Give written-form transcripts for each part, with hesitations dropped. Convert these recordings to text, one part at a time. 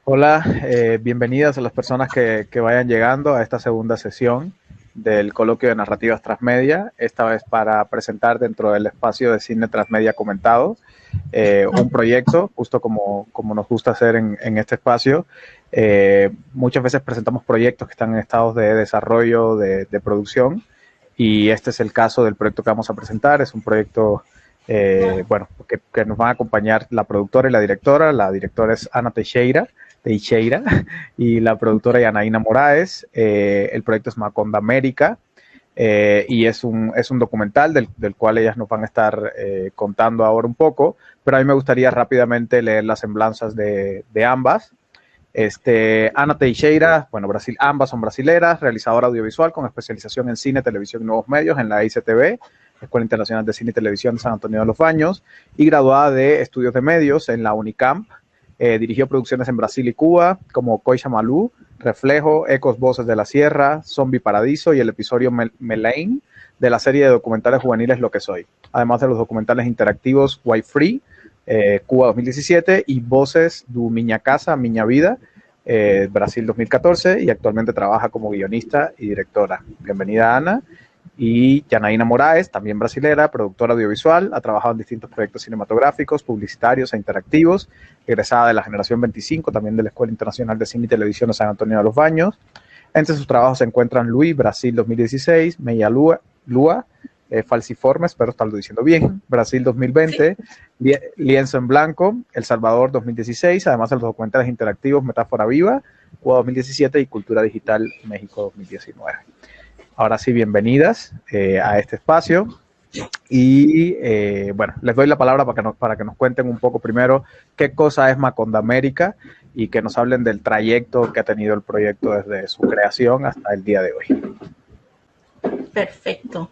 Hola, bienvenidas a las personas que vayan llegando a esta segunda sesión del coloquio de narrativas transmedia, esta vez para presentar dentro del espacio de cine transmedia comentado un proyecto, justo como nos gusta hacer en este espacio. Muchas veces presentamos proyectos que están en estados de desarrollo, de producción, y este es el caso del proyecto que vamos a presentar. Es un proyecto que nos van a acompañar la productora y la directora. La directora es Ana Teixeira, y la productora Yanaína Moraes. El proyecto es Maconda América, y es un documental del cual ellas nos van a estar contando ahora un poco, pero a mí me gustaría rápidamente leer las semblanzas de ambas. Ana Teixeira, bueno, Brasil, ambas son brasileras, realizadora audiovisual con especialización en cine, televisión y nuevos medios en la ICTV, Escuela Internacional de Cine y Televisión de San Antonio de los Baños, y graduada de Estudios de Medios en la Unicamp. Dirigió producciones en Brasil y Cuba como Coixa Malú, Reflejo, Ecos Voces de la Sierra, Zombie Paradiso y el episodio Melaine de la serie de documentales juveniles Lo que Soy, además de los documentales interactivos Why Free, Cuba 2017 y Voces do Minha Casa, Minha Vida, Brasil 2014, y actualmente trabaja como guionista y directora. Bienvenida, Ana. Y Yanaína Moraes, también brasilera, productora audiovisual, ha trabajado en distintos proyectos cinematográficos, publicitarios e interactivos, egresada de la generación 25, también de la Escuela Internacional de Cine y Televisión de San Antonio de los Baños. Entre sus trabajos se encuentran Luis, Brasil 2016, Meia Lua, Falsiformes, espero estarlo diciendo bien, Brasil 2020, Lienzo en Blanco, El Salvador 2016, además de los documentales interactivos Metáfora Viva, Cuba 2017 y Cultura Digital México 2019. Ahora sí, bienvenidas a este espacio. Y bueno, les doy la palabra para que nos cuenten un poco primero qué cosa es Maconda América y que nos hablen del trayecto que ha tenido el proyecto desde su creación hasta el día de hoy. Perfecto.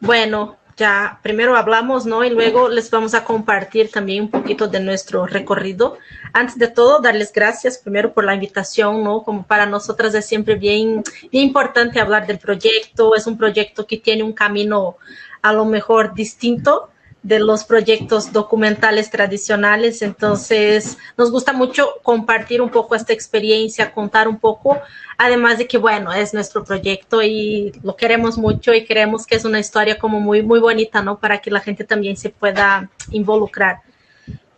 Bueno, ya primero hablamos, ¿no? Y luego les vamos a compartir también un poquito de nuestro recorrido. Antes de todo, darles gracias primero por la invitación, ¿no? Como para nosotras es siempre bien importante hablar del proyecto. Es un proyecto que tiene un camino a lo mejor distinto de los proyectos documentales tradicionales. Entonces, nos gusta mucho compartir un poco esta experiencia, contar un poco, además de que, bueno, es nuestro proyecto y lo queremos mucho y creemos que es una historia como muy bonita, ¿no? Para que la gente también se pueda involucrar.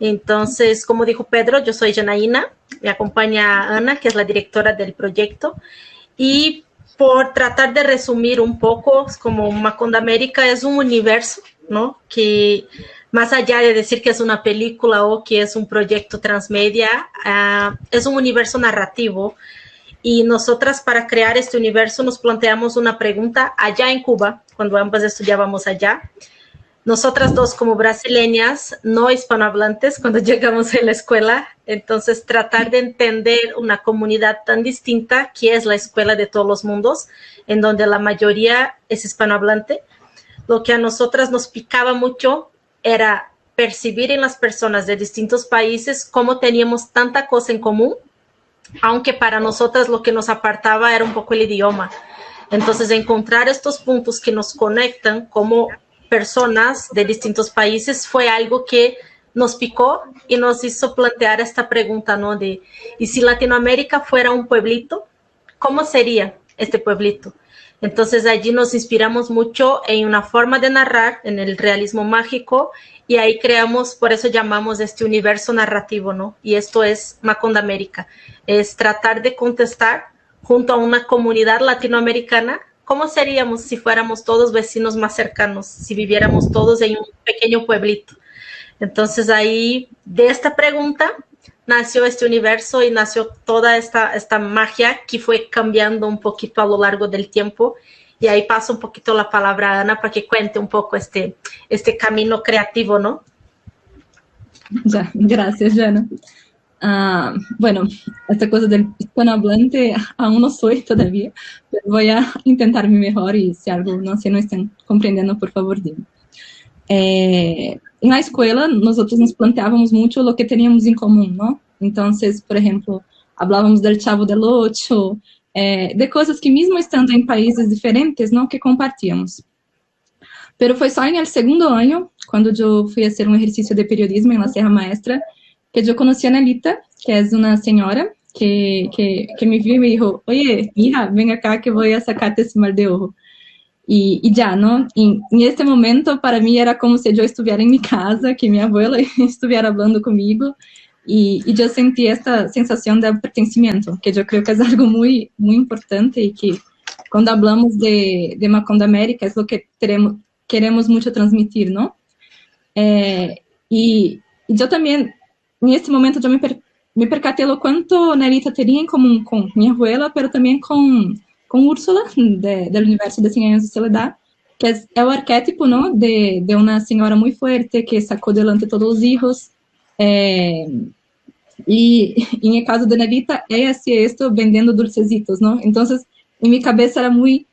Entonces, como dijo Pedro, yo soy Janaína, me acompaña Ana, que es la directora del proyecto, y por tratar de resumir un poco, como Maconda América es un universo, ¿no? Que más allá de decir que es una película o que es un proyecto transmedia, es un universo narrativo. Y nosotras, para crear este universo, nos planteamos una pregunta allá en Cuba, cuando ambas estudiábamos allá. Nosotras dos como brasileñas, no hispanohablantes, cuando llegamos a la escuela, entonces tratar de entender una comunidad tan distinta que es la escuela de todos los mundos, en donde la mayoría es hispanohablante. Lo que a nosotras nos picaba mucho era percibir en las personas de distintos países cómo teníamos tanta cosa en común, aunque para nosotras lo que nos apartaba era un poco el idioma. Entonces, encontrar estos puntos que nos conectan como personas de distintos países fue algo que nos picó y nos hizo plantear esta pregunta, ¿no? De, ¿y si Latinoamérica fuera un pueblito? ¿Cómo sería este pueblito? Entonces allí nos inspiramos mucho en una forma de narrar, en el realismo mágico, y ahí creamos, por eso llamamos este universo narrativo, ¿no? Y esto es Maconda América, es tratar de contestar junto a una comunidad latinoamericana cómo seríamos si fuéramos todos vecinos más cercanos, si viviéramos todos en un pequeño pueblito. Entonces ahí, de esta pregunta, nació este universo y nació toda esta magia que fue cambiando un poquito a lo largo del tiempo. Y ahí paso un poquito la palabra a Ana para que cuente un poco este camino creativo, ¿no? Ya, gracias, Jana. Bueno, esta cosa del hispanohablante aún no soy todavía, pero voy a intentar mi mejor y si algo no están comprendiendo, por favor, dime. En la escuela, nosotros nos planteábamos mucho lo que teníamos en común, ¿no? Entonces, por ejemplo, hablábamos del Chavo del Ocho, de cosas que mismo estando en países diferentes, ¿no? Que compartíamos. Pero fue só en el segundo año, cuando yo fui a hacer un ejercicio de periodismo en la Serra Maestra, que yo conocí a Nelita, que es una señora que me vio y me dijo, oye, hija, ven acá que voy a sacarte ese mal de ojo. Y ya, ¿no? Y en este momento para mí era como si yo estuviera en mi casa, que mi abuela estuviera hablando conmigo y yo sentí esta sensación de pertencimiento, que yo creo que es algo muy, muy importante y que cuando hablamos de Macondo América es lo que queremos mucho transmitir, ¿no? Y yo también, en este momento yo me percaté lo cuánto Nerita tenía en común con mi abuela, pero también con Úrsula, del universo de 100 años de soledad, que es el arquetipo, ¿no? De una señora muy fuerte que sacó delante todos los hijos. Y en el caso de Nerita, ella hacía esto vendiendo dulcecitos, ¿no? Entonces, en mi cabeza era muy...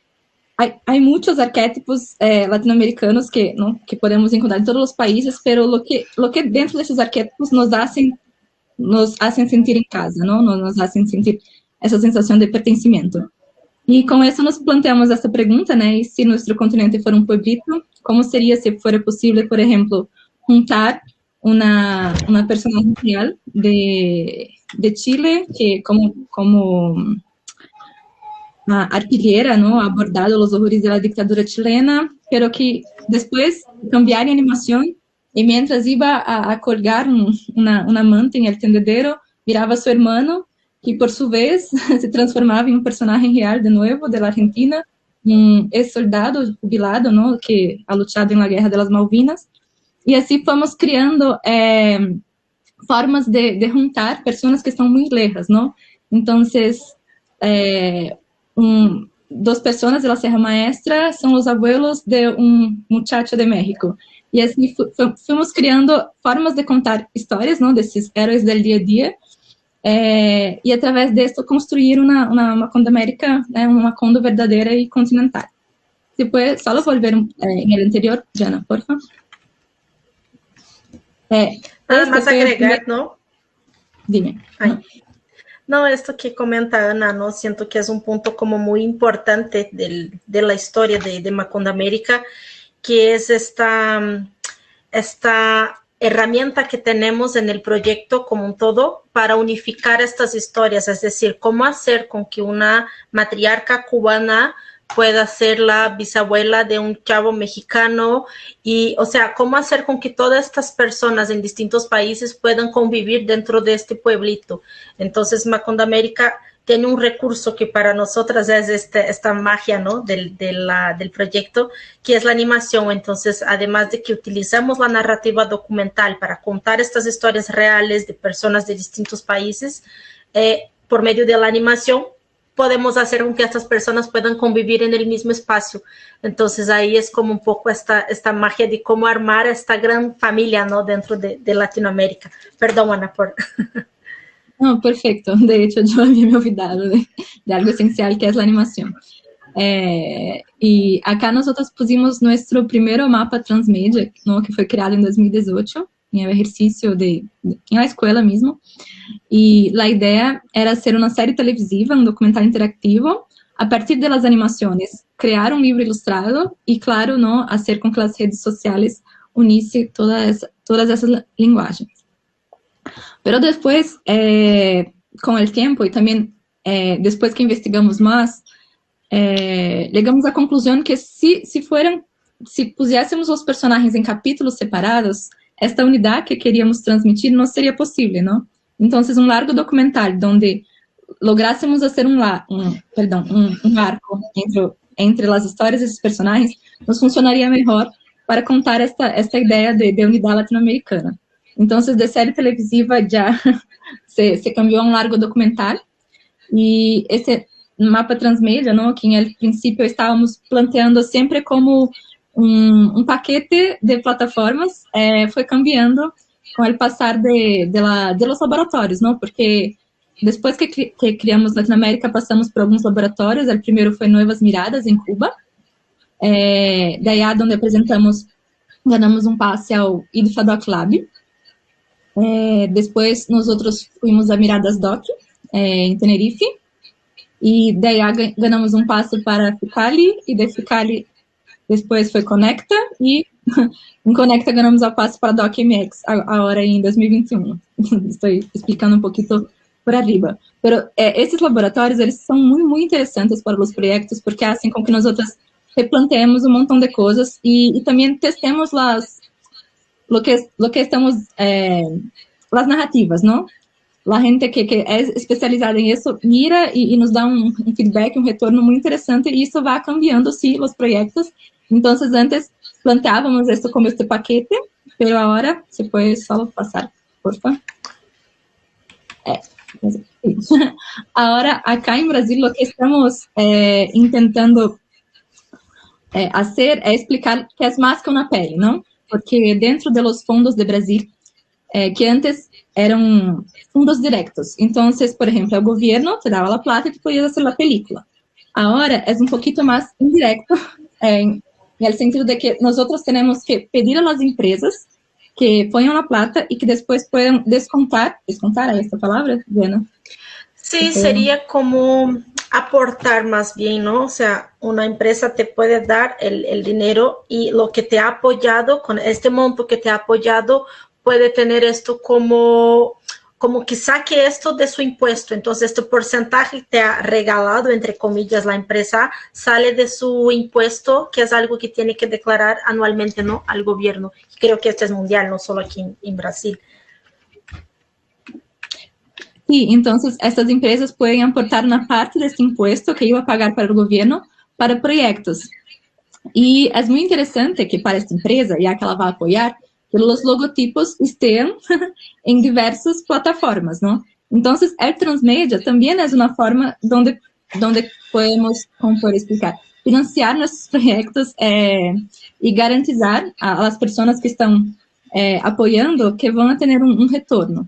Hay muchos arquetipos latinoamericanos que podemos encontrar en todos los países, pero lo que dentro de esos arquetipos nos hacen sentir en casa, ¿no? Nos hacen sentir esa sensación de pertencimiento. Y con eso nos planteamos esta pregunta, ¿no? Y si nuestro continente fuera un pueblito, ¿cómo sería si fuera posible, por ejemplo, juntar una personaje real de Chile que como artillera, ¿no? Ha abordado los horrores de la dictadura chilena, pero que después cambiar de animación y mientras iba a colgar una manta en el tendedero, miraba a su hermano, que por su vez se transformaba en un personaje real de nuevo de la Argentina, un ex-soldado jubilado, ¿no? Que ha luchado en la Guerra de las Malvinas. Y así fuimos creando formas de juntar personas que están muy lejas, ¿no? Entonces, dos personas de la Sierra Maestra son los abuelos de un muchacho de México. Y así fuimos creando formas de contar historias, ¿no? De esos héroes del día a día. Y a través de esto construir una Macondo América, una Macondo verdadeira y continental. ¿Se puede solo volver en el anterior, Jana, por favor? Nada más agregar, ¿no? Dime. No, esto que comenta Ana, ¿no? Siento que es un punto como muy importante de la historia de Macondo América, que es esta herramienta que tenemos en el proyecto como un todo para unificar estas historias, es decir, cómo hacer con que una matriarca cubana pueda ser la bisabuela de un chavo mexicano y, o sea, cómo hacer con que todas estas personas en distintos países puedan convivir dentro de este pueblito. Entonces, Macondo América tiene un recurso que para nosotras es esta magia, ¿no? del proyecto, que es la animación. Entonces, además de que utilizamos la narrativa documental para contar estas historias reales de personas de distintos países, por medio de la animación, podemos hacer con que estas personas puedan convivir en el mismo espacio. Entonces, ahí es como un poco esta magia de cómo armar esta gran familia, ¿no? Dentro de Latinoamérica. Perdón, Ana, por... No, perfecto. De hecho, yo había me olvidado de algo esencial que es la animación. Y acá nosotros pusimos nuestro primero mapa transmedia, ¿no? Que fue creado en 2018, en el ejercicio en la escuela mismo. Y la idea era hacer una serie televisiva, un documental interactivo, a partir de las animaciones, crear un libro ilustrado y, claro, ¿no? Hacer con que las redes sociales uniesen todas esas lenguajes. Pero después, con el tiempo y también después que investigamos más, llegamos a la conclusión que si pusiésemos los personajes en capítulos separados, esta unidad que queríamos transmitir no sería posible, ¿no? Entonces, un largo documental donde lográsemos hacer un arco entre las historias de esos personajes nos funcionaría mejor para contar esta idea de unidad latinoamericana. Entonces, de serie televisiva ya se cambió a un largo documental y ese mapa transmedia, ¿no? Que en el principio estábamos planteando siempre como un paquete de plataformas, fue cambiando con el pasar de los laboratorios, ¿no? Porque después que criamos Latinoamérica, pasamos por algunos laboratorios. El primero fue Nuevas Miradas, en Cuba. De allá donde ganamos un pase ao IDFA Doc Lab. Después nosotros fuimos a Miradas Doc, en Tenerife. Y de allá ganamos un pase para Ficali, y de Ficali después fue Conecta, y Em Conecta ganhamos a passo para DocMX agora em 2021. Estou explicando um pouquinho por arriba. Pero esses laboratórios, eles são muito, muito interessantes para os projetos, porque hacen com que nós replanteemos um montão de coisas e também testemos lo que estamos, las narrativas, ¿no? La gente que é especializada em isso mira e nos dá um feedback, um retorno muito interessante, e isso vai cambiando, sim, os projetos. Então, antes planteávamos isso como este paquete, pero agora, se pode só passar, por favor. Agora, acá em Brasil, o que estamos tentando fazer é explicar que é mais que uma pele, não? Porque dentro de los fondos de Brasil, que antes eram fundos directos. Então, por exemplo, o governo te dava a plata e tu podias fazer a película. Agora é um pouquinho mais indireto, no sentido de que nós temos que pedir às empresas que ponham a plata e que depois possam descontar é essa palavra, Diana? Sí, sería como aportar más bien, ¿no? O sea, una empresa te puede dar el dinero y lo que te ha apoyado, con este monto que te ha apoyado, puede tener esto como que saque esto de su impuesto. Entonces, este porcentaje te ha regalado, entre comillas, la empresa, sale de su impuesto, que es algo que tiene que declarar anualmente, ¿no? Al gobierno. Creo que esto es mundial, no solo aquí en Brasil. Sí, entonces estas empresas pueden aportar una parte de este impuesto que iba a pagar para el gobierno para proyectos. Y es muy interesante que para esta empresa, ya que ela va a apoyar, que los logotipos estén en diversas plataformas, ¿no? Entonces, el Transmedia también es una forma donde podemos, como por explicar, financiar nuestros proyectos y garantizar a las personas que están apoyando que van a tener un retorno.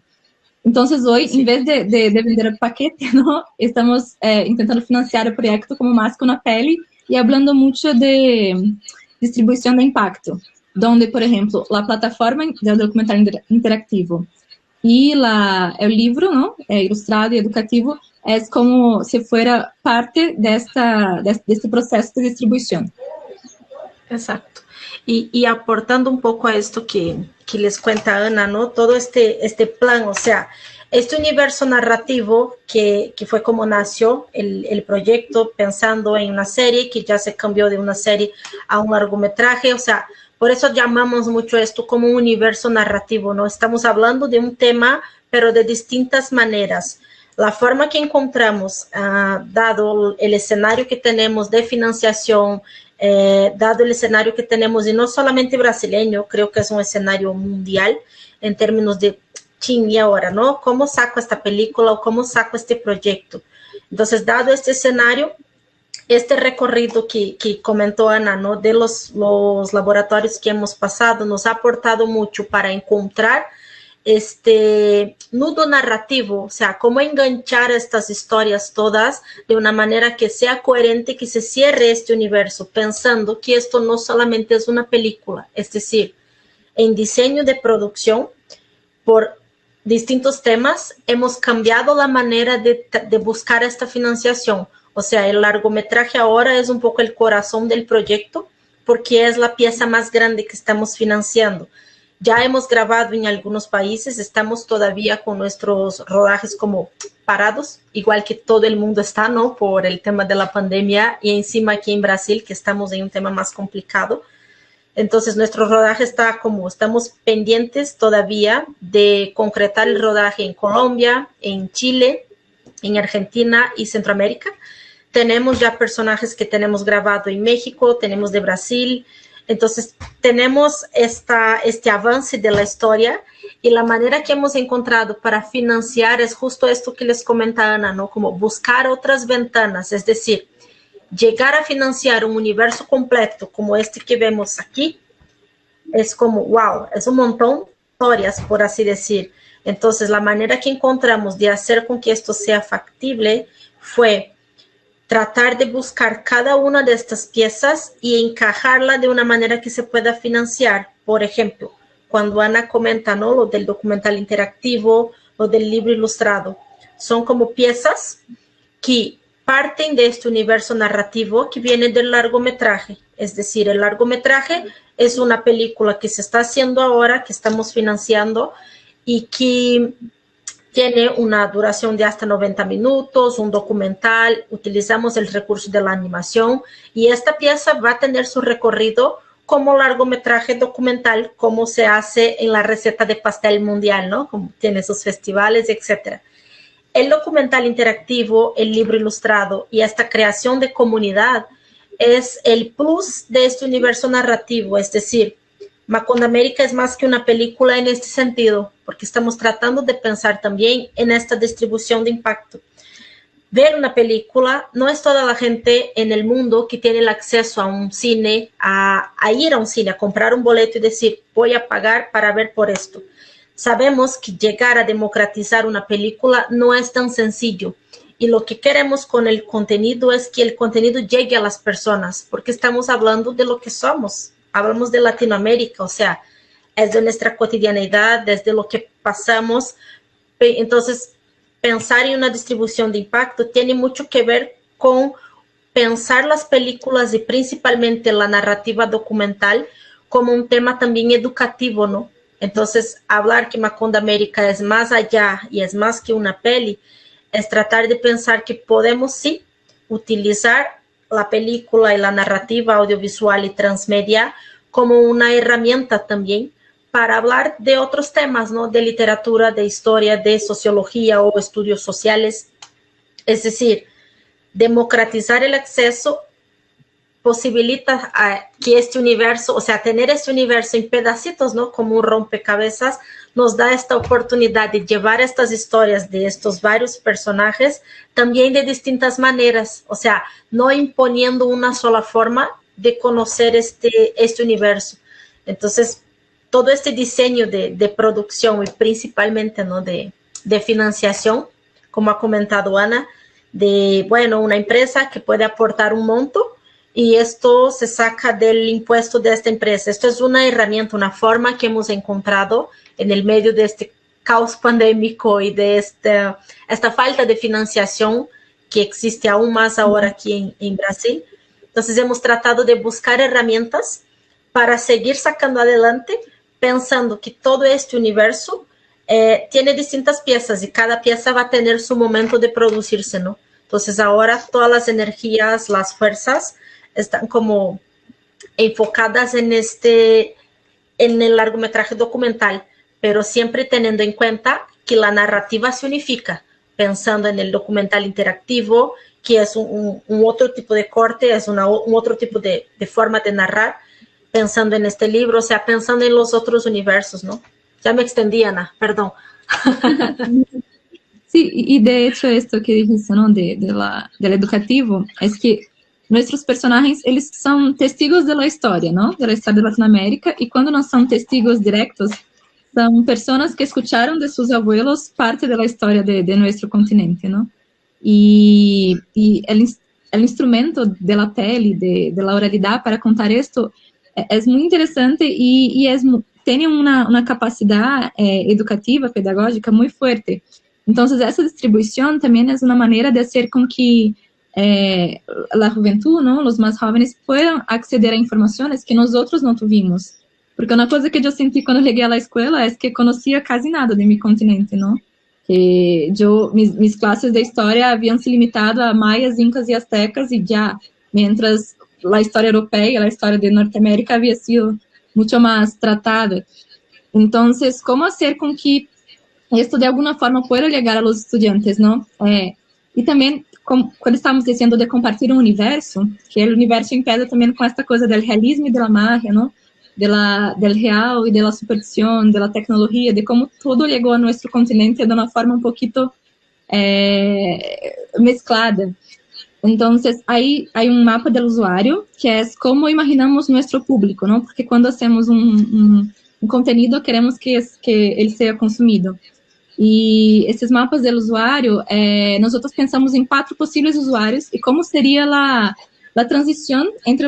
Entonces, hoy, en vez de vender el paquete, ¿no? Estamos intentando financiar el proyecto como más con la peli y hablando mucho de distribución de impacto, donde, por ejemplo, la plataforma del documental interactivo y el libro, ¿no? Ilustrado y educativo es como si fuera parte de este proceso de distribución. Exacto. Y aportando un poco a esto que les cuenta Ana, ¿no? Todo este plan, o sea, este universo narrativo que fue como nació el proyecto, pensando en una serie que ya se cambió de una serie a un largometraje, o sea, por eso llamamos mucho esto como un universo narrativo, ¿no? Estamos hablando de un tema, pero de distintas maneras. La forma que encontramos, dado el escenario que tenemos de financiación, dado el escenario que tenemos, y no solamente brasileño, creo que es un escenario mundial en términos de chin, y ahora, ¿no? ¿Cómo saco esta película o cómo saco este proyecto? Entonces, dado este escenario, este recorrido que comentó Ana, ¿no? De los laboratorios que hemos pasado, nos ha aportado mucho para encontrar este nudo narrativo, o sea, cómo enganchar estas historias todas de una manera que sea coherente, que se cierre este universo, pensando que esto no solamente es una película, es decir, en diseño de producción, por distintos temas, hemos cambiado la manera de buscar esta financiación. O sea, el largometraje ahora es un poco el corazón del proyecto, porque es la pieza más grande que estamos financiando. Ya hemos grabado en algunos países, estamos todavía con nuestros rodajes como parados, igual que todo el mundo está, ¿no? Por el tema de la pandemia, y encima aquí en Brasil, que estamos en un tema más complicado. Entonces, nuestro rodaje está como, estamos pendientes todavía de concretar el rodaje en Colombia, en Chile, en Argentina y Centroamérica. Tenemos ya personajes que tenemos grabado en México, tenemos de Brasil. Entonces, tenemos este avance de la historia, y la manera que hemos encontrado para financiar es justo esto que les comentaba Ana, ¿no? Como buscar otras ventanas, es decir, llegar a financiar un universo completo como este que vemos aquí, es como, wow, es un montón de historias, por así decir. Entonces, la manera que encontramos de hacer con que esto sea factible fue tratar de buscar cada una de estas piezas y encajarla de una manera que se pueda financiar. Por ejemplo, cuando Ana comenta, ¿no? Lo del documental interactivo, lo del libro ilustrado, son como piezas que parten de este universo narrativo que viene del largometraje. Es decir, el largometraje es una película que se está haciendo ahora, que estamos financiando y que tiene una duración de hasta 90 minutos, un documental, utilizamos el recurso de la animación y esta pieza va a tener su recorrido como largometraje documental, como se hace en la receta de pastel mundial, ¿no? Como tiene sus festivales, etc. El documental interactivo, el libro ilustrado y esta creación de comunidad es el plus de este universo narrativo, es decir, Macondo América es más que una película en este sentido, porque estamos tratando de pensar también en esta distribución de impacto. Ver una película no es toda la gente en el mundo que tiene el acceso a un cine, a ir a un cine, a comprar un boleto y decir, voy a pagar para ver por esto. Sabemos que llegar a democratizar una película no es tan sencillo. Y lo que queremos con el contenido es que el contenido llegue a las personas, porque estamos hablando de lo que somos. Hablamos de Latinoamérica, o sea, es de nuestra cotidianidad, desde lo que pasamos. Entonces, pensar en una distribución de impacto tiene mucho que ver con pensar las películas y principalmente la narrativa documental como un tema también educativo, ¿no? Entonces, hablar que Macondo América es más allá y es más que una peli, es tratar de pensar que podemos sí utilizar la película y la narrativa audiovisual y transmedia como una herramienta también para hablar de otros temas, ¿no? De literatura, de historia, de sociología o estudios sociales. Es decir, democratizar el acceso posibilita que este universo, o sea, tener este universo en pedacitos, ¿no? Como un rompecabezas, nos da esta oportunidad de llevar estas historias de estos varios personajes también de distintas maneras, o sea, no imponiendo una sola forma de conocer este universo. Entonces, todo este diseño de producción y principalmente, ¿no? de financiación, como ha comentado Ana, de, bueno, una empresa que puede aportar un monto y esto se saca del impuesto de esta empresa. Esto es una herramienta, una forma que hemos encontrado en el medio de este caos pandémico y de esta falta de financiación que existe aún más ahora aquí en Brasil. Entonces hemos tratado de buscar herramientas para seguir sacando adelante, pensando que todo este universo tiene distintas piezas y cada pieza va a tener su momento de producirse, ¿no? Entonces ahora todas las energías, las fuerzas están como enfocadas en el largometraje documental, pero siempre teniendo en cuenta que la narrativa se unifica, pensando en el documental interactivo, que es un otro tipo de corte, es un otro tipo de forma de narrar, pensando en este libro, o sea, pensando en los otros universos, ¿no? Ya me extendí, Ana, perdón. Sí, y de hecho esto que dijiste, ¿no? Del educativo, es que nuestros personajes, eles son testigos de la historia, ¿no? De la historia de Latinoamérica, y cuando no son testigos directos, son personas que escucharon de sus abuelos parte de la historia de nuestro continente, ¿no? Y el instrumento de la peli, de la oralidad para contar esto, es muy interesante y tiene una capacidad educativa, pedagógica muy fuerte. Entonces, esa distribución también es una manera de hacer con que la juventud, ¿no? Los más jóvenes puedan acceder a informaciones que nosotros no tuvimos. Porque una cosa que yo sentí cuando llegué a la escuela es que conocía casi nada de mi continente, ¿no? Que mis clases de historia habían se limitado a mayas, incas y aztecas y ya, mientras la historia europea, la historia de Norteamérica había sido mucho más tratada. Entonces, ¿cómo hacer con que esto de alguna forma pueda llegar a los estudiantes, ¿no? Y también, cuando estamos diciendo de compartir un universo, que el universo empieza también con esta cosa del realismo y de la magia, ¿no? Del real y de la superstición, de la tecnología, de cómo todo llegó a nuestro continente de una forma un poquito mezclada. Entonces, ahí hay un mapa del usuario, que es cómo imaginamos nuestro público, ¿no? Porque cuando hacemos un contenido, queremos que él sea consumido. Y esses mapas do usuário, nós pensamos em 4 possíveis usuários e como seria a transição entre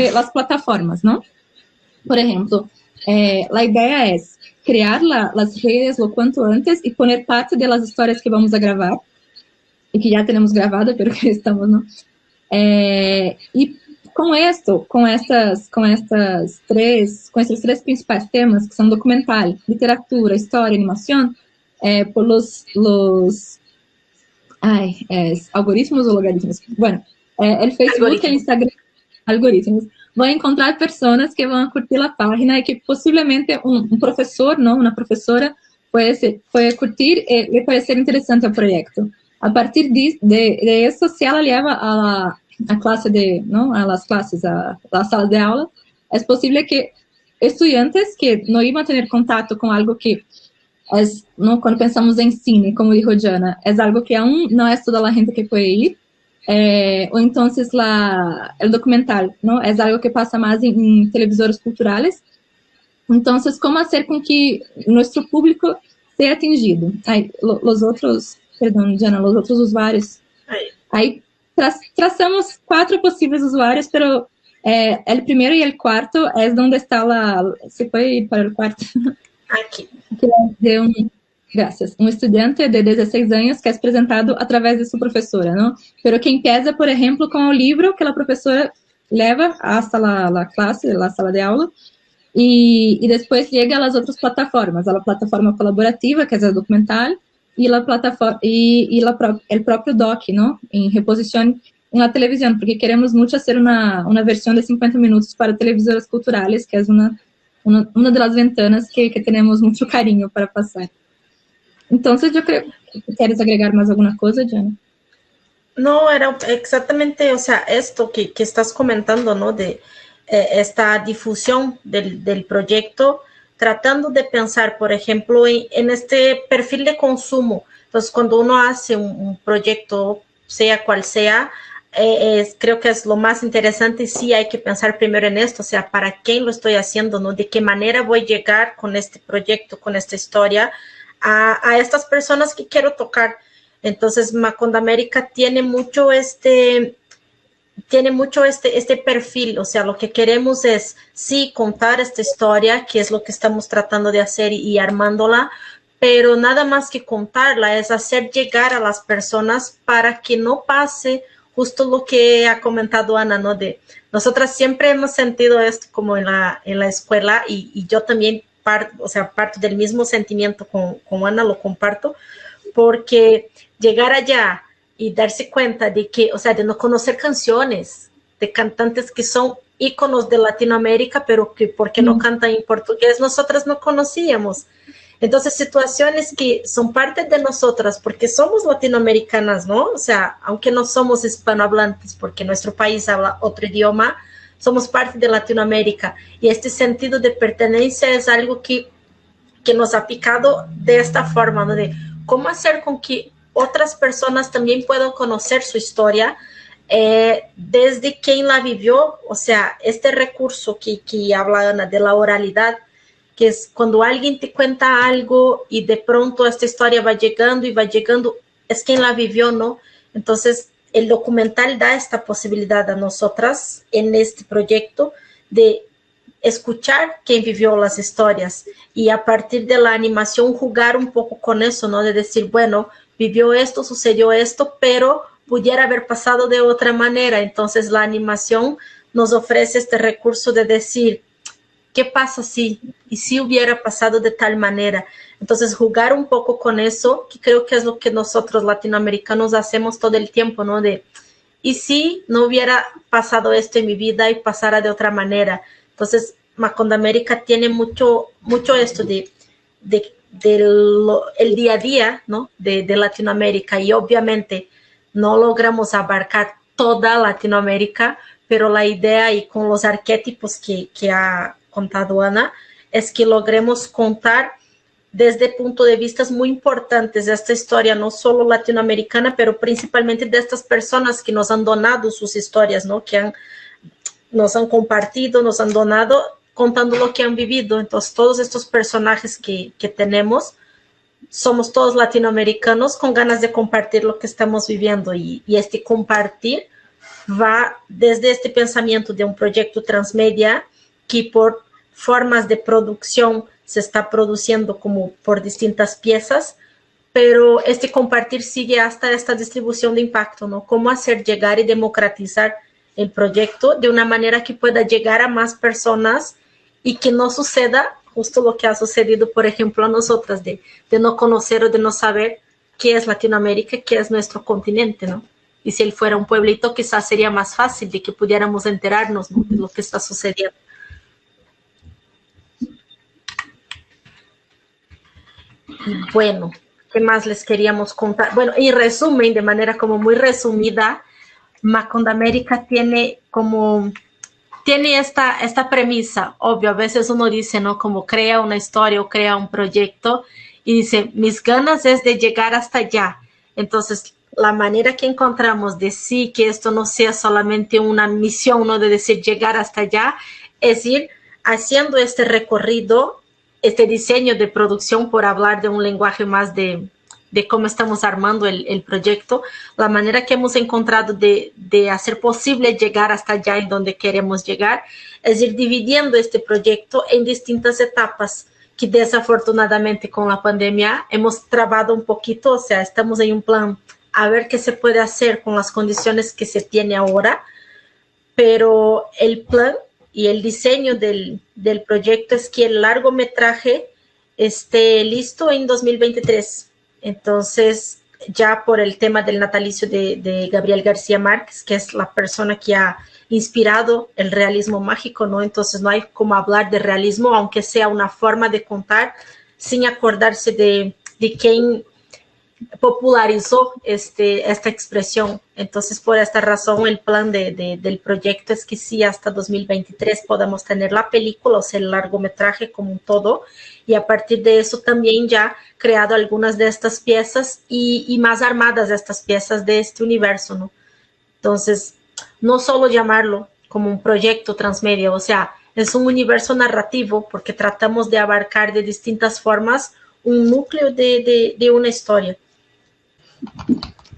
as plataformas, não? Por exemplo, a ideia é criar as redes o quanto antes e poner parte das histórias que vamos a gravar e que já temos gravado, pero que estamos, não? E com esses três principais temas, que são documental, literatura, história, animação, por algoritmos ou logaritmos? Bueno, o Facebook e o Instagram, algoritmos, vão encontrar pessoas que vão curtir a página e que possivelmente um professor, não, uma professora, pode curtir e lhe parecer interessante o projeto. A partir de isso, se ela leva a classe a sala de aula, é possível que estudantes que não iam ter contato com algo que quando pensamos em cine, como dijo Jana, é algo que aún não é toda a gente que pode ir, ou então o documental, não, é algo que passa mais em televisores culturais. Então, como fazer com que nosso público seja atingido? Os outros usuários. Aí traçamos 4 possíveis usuários, pero o primeiro e o quarto é onde está ¿Se pode ir para o quarto? Aqui. Gracias. Um estudante de 16 anos que é apresentado através de sua professora, não? Pero que empieza, por exemplo, com o livro que a professora leva hasta a classe, a sala de aula, e depois chega às outras plataformas, a plataforma colaborativa, que é o documental, e a plataforma o próprio doc, não? Em reposição na televisão, porque queremos muito fazer uma versão de 50 minutos para televisores culturais, que é uma das ventanas que temos muito carinho para passar. Então, eu creio que queres agregar mais alguma coisa, Jana? No, era exactamente, o sea, esto que estás comentando, ¿no? De esta difusión del proyecto, tratando de pensar, por ejemplo, en este perfil de consumo. Entonces, cuando uno hace un proyecto, sea cual sea, creo que es lo más interesante y sí hay que pensar primero en esto, o sea, ¿para quién lo estoy haciendo, no? ¿De qué manera voy a llegar con este proyecto, con esta historia, a estas personas que quiero tocar? Entonces, Macondo América tiene mucho este perfil, o sea, lo que queremos es, sí, contar esta historia, que es lo que estamos tratando de hacer y armándola, pero nada más que contarla, es hacer llegar a las personas para que no pase justo lo que ha comentado Ana, ¿no? Nosotras siempre hemos sentido esto como en la escuela y yo también parto del mismo sentimiento con Ana, lo comparto, porque llegar allá y darse cuenta de que, o sea, de no conocer canciones de cantantes que son íconos de Latinoamérica, pero que porque no cantan en portugués, nosotras no conocíamos. Entonces, situaciones que son parte de nosotras, porque somos latinoamericanas, ¿no? O sea, aunque no somos hispanohablantes, porque nuestro país habla otro idioma, somos parte de Latinoamérica. Y este sentido de pertenencia es algo que nos ha picado de esta forma, ¿no? De cómo hacer con que otras personas también puedan conocer su historia desde quien la vivió. O sea, este recurso que habla Ana de la oralidad, que es cuando alguien te cuenta algo y de pronto esta historia va llegando, es quien la vivió, ¿no? Entonces, el documental da esta posibilidad a nosotras en este proyecto de escuchar quien vivió las historias y a partir de la animación jugar un poco con eso, ¿no? De decir, bueno, vivió esto, sucedió esto, pero pudiera haber pasado de otra manera. Entonces, la animación nos ofrece este recurso de decir, ¿qué pasa si hubiera pasado de tal manera? Entonces, jugar un poco con eso, que creo que es lo que nosotros latinoamericanos hacemos todo el tiempo, ¿no? ¿Y si no hubiera pasado esto en mi vida y pasara de otra manera? Entonces, Macondo América tiene mucho esto del día a día, ¿no? de Latinoamérica, y obviamente no logramos abarcar toda Latinoamérica, pero la idea y con los arquetipos que ha contado Ana, es que logremos contar desde puntos de vista muy importantes de esta historia, no solo latinoamericana, pero principalmente de estas personas que nos han donado sus historias, ¿no? Que nos han compartido, nos han donado, contando lo que han vivido. Entonces, todos estos personajes que tenemos, somos todos latinoamericanos con ganas de compartir lo que estamos viviendo, y este compartir va desde este pensamiento de un proyecto transmedia que por formas de producción se está produciendo como por distintas piezas, pero este compartir sigue hasta esta distribución de impacto, ¿no? Cómo hacer llegar y democratizar el proyecto de una manera que pueda llegar a más personas y que no suceda justo lo que ha sucedido, por ejemplo, a nosotras, de no conocer o de no saber qué es Latinoamérica, qué es nuestro continente, ¿no? Y si él fuera un pueblito, quizás sería más fácil de que pudiéramos enterarnos, ¿no?, de lo que está sucediendo. Y bueno, ¿qué más les queríamos contar? Bueno, en resumen, de manera como muy resumida, Macondo América tiene esta premisa, obvio, a veces uno dice, ¿no?, como crea una historia o crea un proyecto y dice, mis ganas es de llegar hasta allá. Entonces, la manera que encontramos de sí que esto no sea solamente una misión, ¿no?, de decir llegar hasta allá, es ir haciendo este recorrido, este diseño de producción, por hablar de un lenguaje más de cómo estamos armando el proyecto, la manera que hemos encontrado de hacer posible llegar hasta allá en donde queremos llegar, es ir dividiendo este proyecto en distintas etapas, que desafortunadamente con la pandemia hemos trabado un poquito, o sea, estamos en un plan a ver qué se puede hacer con las condiciones que se tiene ahora, pero el plan y el diseño del proyecto es que el largometraje esté listo en 2023. Entonces, ya por el tema del natalicio de Gabriel García Márquez, que es la persona que ha inspirado el realismo mágico, ¿no? Entonces no hay como hablar de realismo, aunque sea una forma de contar, sin acordarse de quién popularizó esta expresión. Entonces, por esta razón, el plan del proyecto es que sí, hasta 2023 podamos tener la película, o sea, el largometraje como un todo, y a partir de eso también ya creado algunas de estas piezas y más armadas estas piezas de este universo, ¿no? Entonces, no solo llamarlo como un proyecto transmedia, o sea, es un universo narrativo porque tratamos de abarcar de distintas formas un núcleo de una historia.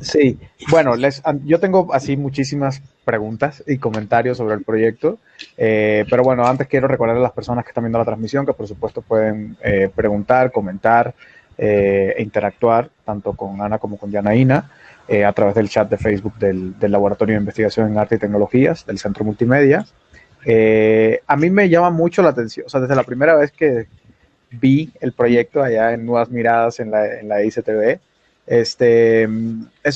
Sí, bueno, yo tengo así muchísimas preguntas y comentarios sobre el proyecto, pero bueno, antes quiero recordar a las personas que están viendo la transmisión que por supuesto pueden preguntar, comentar e interactuar tanto con Ana como con Yanaína a través del chat de Facebook del Laboratorio de Investigación en Arte y Tecnologías del Centro Multimedia. A mí me llama mucho la atención, o sea, desde la primera vez que vi el proyecto allá en Nuevas Miradas en la ICTV, es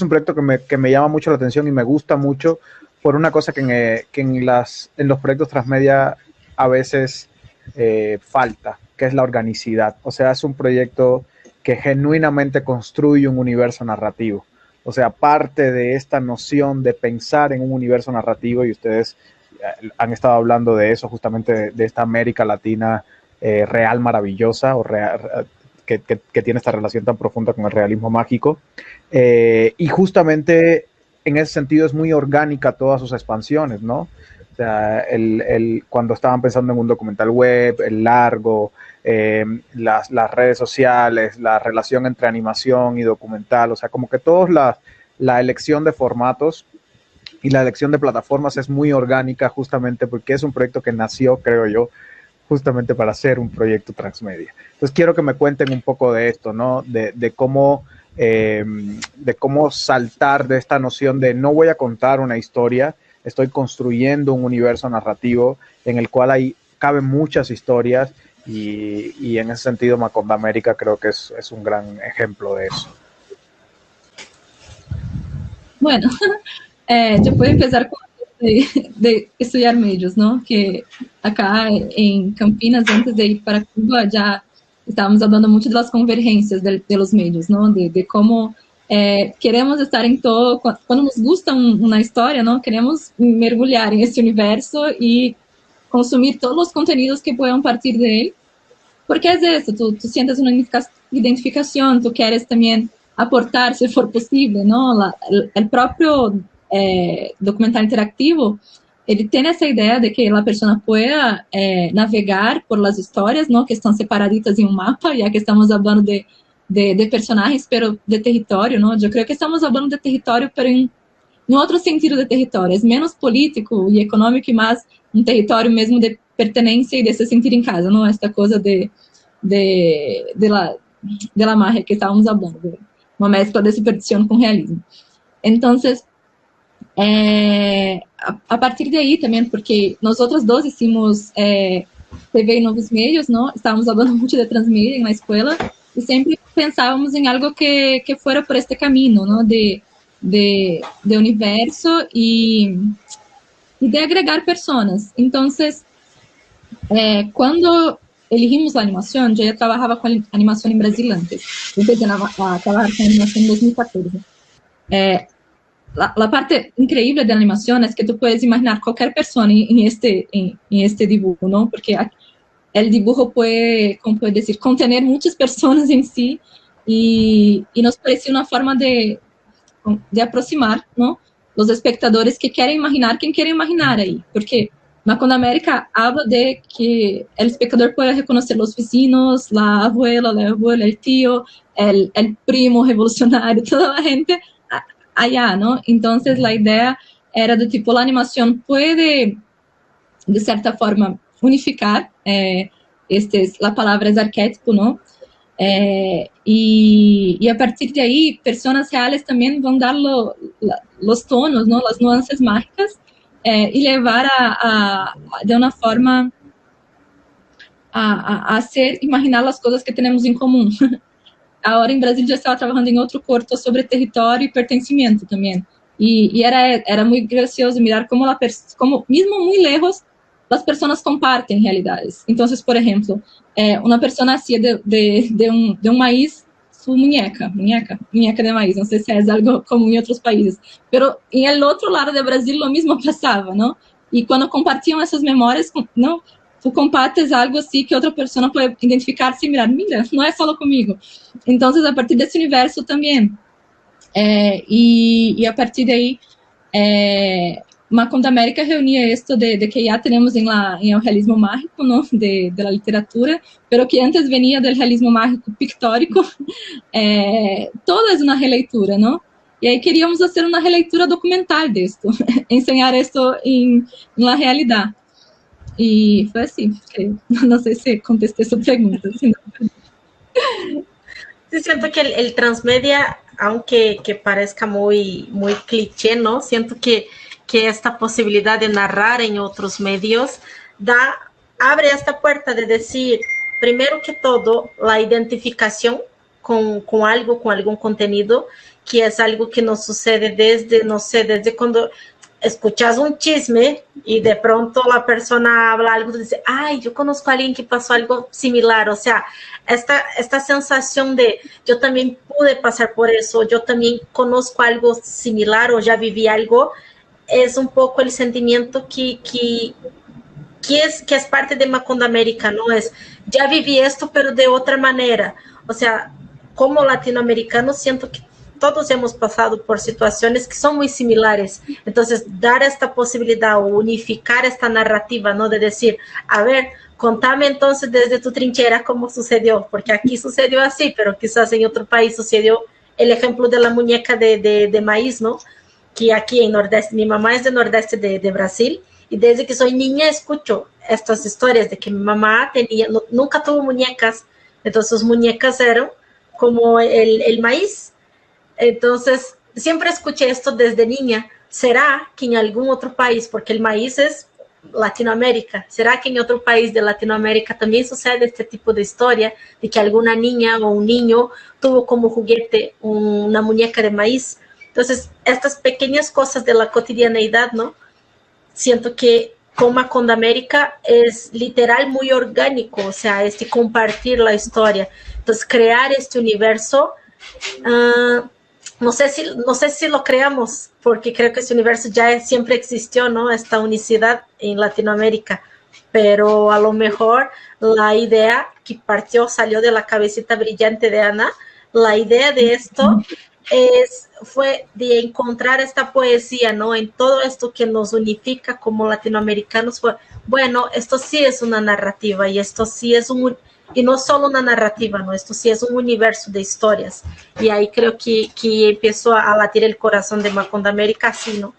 un proyecto que me llama mucho la atención y me gusta mucho por una cosa que en los proyectos transmedia a veces falta, que es la organicidad. O sea, es un proyecto que genuinamente construye un universo narrativo. O sea, parte de esta noción de pensar en un universo narrativo, y ustedes han estado hablando de eso, justamente de esta América Latina real maravillosa, o que tiene esta relación tan profunda con el realismo mágico, y justamente en ese sentido es muy orgánica todas sus expansiones, ¿no? O sea, cuando estaban pensando en un documental web, el largo, las redes sociales, la relación entre animación y documental, o sea, como que la elección de formatos y la elección de plataformas es muy orgánica, justamente porque es un proyecto que nació, creo yo, justamente para hacer un proyecto transmedia. Entonces quiero que me cuenten un poco de esto, ¿no? De cómo saltar de esta noción de no voy a contar una historia, estoy construyendo un universo narrativo en el cual caben muchas historias y en ese sentido Macondo América creo que es un gran ejemplo de eso. Bueno, yo puedo empezar con de estudiar medios, ¿no? Que acá en Campinas, antes de ir para Cuba, ya estábamos hablando mucho de las convergencias de los medios, ¿no? De cómo queremos estar en todo, cuando nos gusta una historia, ¿no? Queremos mergulhar en este universo y consumir todos los contenidos que puedan partir de él, porque es eso, tú sientes una identificación, tú quieres también aportar, si for posible, ¿no? El propio documental interactivo, ele tem essa ideia de que a pessoa pueda navegar por las histórias, ¿no? Que estão separaditas em um mapa, já que estamos falando de personagens, pero de território, ¿no? Eu creio que estamos falando de território, pero em outro sentido de território, é menos político e econômico, e mais um território mesmo de pertenência e de se sentir em casa, ¿no? Esta coisa de la magia que estávamos falando, uma mescla de superstição com realismo. Entonces, A partir de ahí también, porque nosotros dos hicimos TV y Nuevos Medios, ¿no? Estábamos hablando mucho de transmedia en la escuela y siempre pensábamos en algo que fuera por este camino, ¿no? De universo y de agregar personas. Entonces, cuando elegimos la animación, yo ya trabajaba con animación en Brasil antes. Yo empecé a trabajar con animación en 2014. La parte increíble de la animación es que tú puedes imaginar cualquier persona en este dibujo, ¿no? Porque el dibujo puede, como puedo decir, contener muchas personas en sí y nos pareció una forma de aproximar, ¿no? Los espectadores que quieren imaginar, quien quiere imaginar ahí, porque Macondo América habla de que el espectador puede reconocer los vecinos, la abuela, el tío, el primo revolucionario, toda la gente allá, ¿no? Entonces la idea era de tipo, la animación puede, de cierta forma, unificar, la palabra es arquetipo, ¿no? Y a partir de ahí, personas reales también van a dar los tonos, ¿no? Las nuances mágicas y llevar de una forma a hacer imaginar las cosas que tenemos en común. Ahora en Brasil yo estaba trabajando en otro corto sobre territorio y pertencimiento también. Y era muy gracioso mirar cómo mismo muy lejos, las personas comparten realidades. Entonces, por ejemplo, una persona hacía de un maíz su muñeca de maíz. No sé si es algo común en otros países. Pero en el otro lado de Brasil lo mismo pasaba, ¿no? Y cuando compartían esas memorias, ¿no? Tú compartes algo así que otra persona puede identificarse y mirar, mira, no es solo conmigo. Entonces, a partir de ese universo también. Y a partir de ahí, Macondo América reunía esto de que ya tenemos en el realismo mágico, ¿no? de la literatura, pero que antes venía del realismo mágico pictórico. Todo es una releitura, ¿no? Y ahí queríamos hacer una releitura documental de esto, enseñar esto en la realidad. Y fue así, creo. No sé si contesté su pregunta. Si no. Sí, siento que el transmedia, aunque que parezca muy cliché, ¿no? Siento que esta posibilidad de narrar en otros medios abre esta puerta de decir, primero que todo, la identificación con algo, con algún contenido, que es algo que nos sucede desde cuando escuchas un chisme y de pronto la persona habla algo y dice, ay, yo conozco a alguien que pasó algo similar. O sea, esta sensación de yo también pude pasar por eso, yo también conozco algo similar o ya viví algo, es un poco el sentimiento que es parte de Macondo América, ¿no? Es, ya viví esto, pero de otra manera. O sea, como latinoamericanos, siento que todos hemos pasado por situaciones que son muy similares. Entonces, dar esta posibilidad o unificar esta narrativa, ¿no? De decir, a ver, contame entonces desde tu trinchera cómo sucedió, porque aquí sucedió así, pero quizás en otro país sucedió el ejemplo de la muñeca de maíz, ¿no? Que aquí en Nordeste, mi mamá es de Nordeste de Brasil, y desde que soy niña escucho estas historias de que mi mamá nunca tuvo muñecas, entonces sus muñecas eran como el maíz. Entonces, siempre escuché esto desde niña. ¿Será que en algún otro país, porque el maíz es Latinoamérica, será que en otro país de Latinoamérica también sucede este tipo de historia, de que alguna niña o un niño tuvo como juguete una muñeca de maíz? Entonces, estas pequeñas cosas de la cotidianeidad, ¿no? Siento que con Macondo América es literal muy orgánico, o sea, compartir la historia. Entonces, crear este universo... no sé si lo creamos, porque creo que ese universo ya siempre existió, ¿no? Esta unicidad en Latinoamérica, pero a lo mejor la idea que salió de la cabecita brillante de Ana, la idea de esto fue de encontrar esta poesía, ¿no? En todo esto que nos unifica como latinoamericanos, bueno, esto sí es una narrativa y esto sí es y no solo una narrativa, ¿no? Esto sí es un universo de historias. Y ahí creo que empezó a latir el corazón de Macondo América, así, ¿no?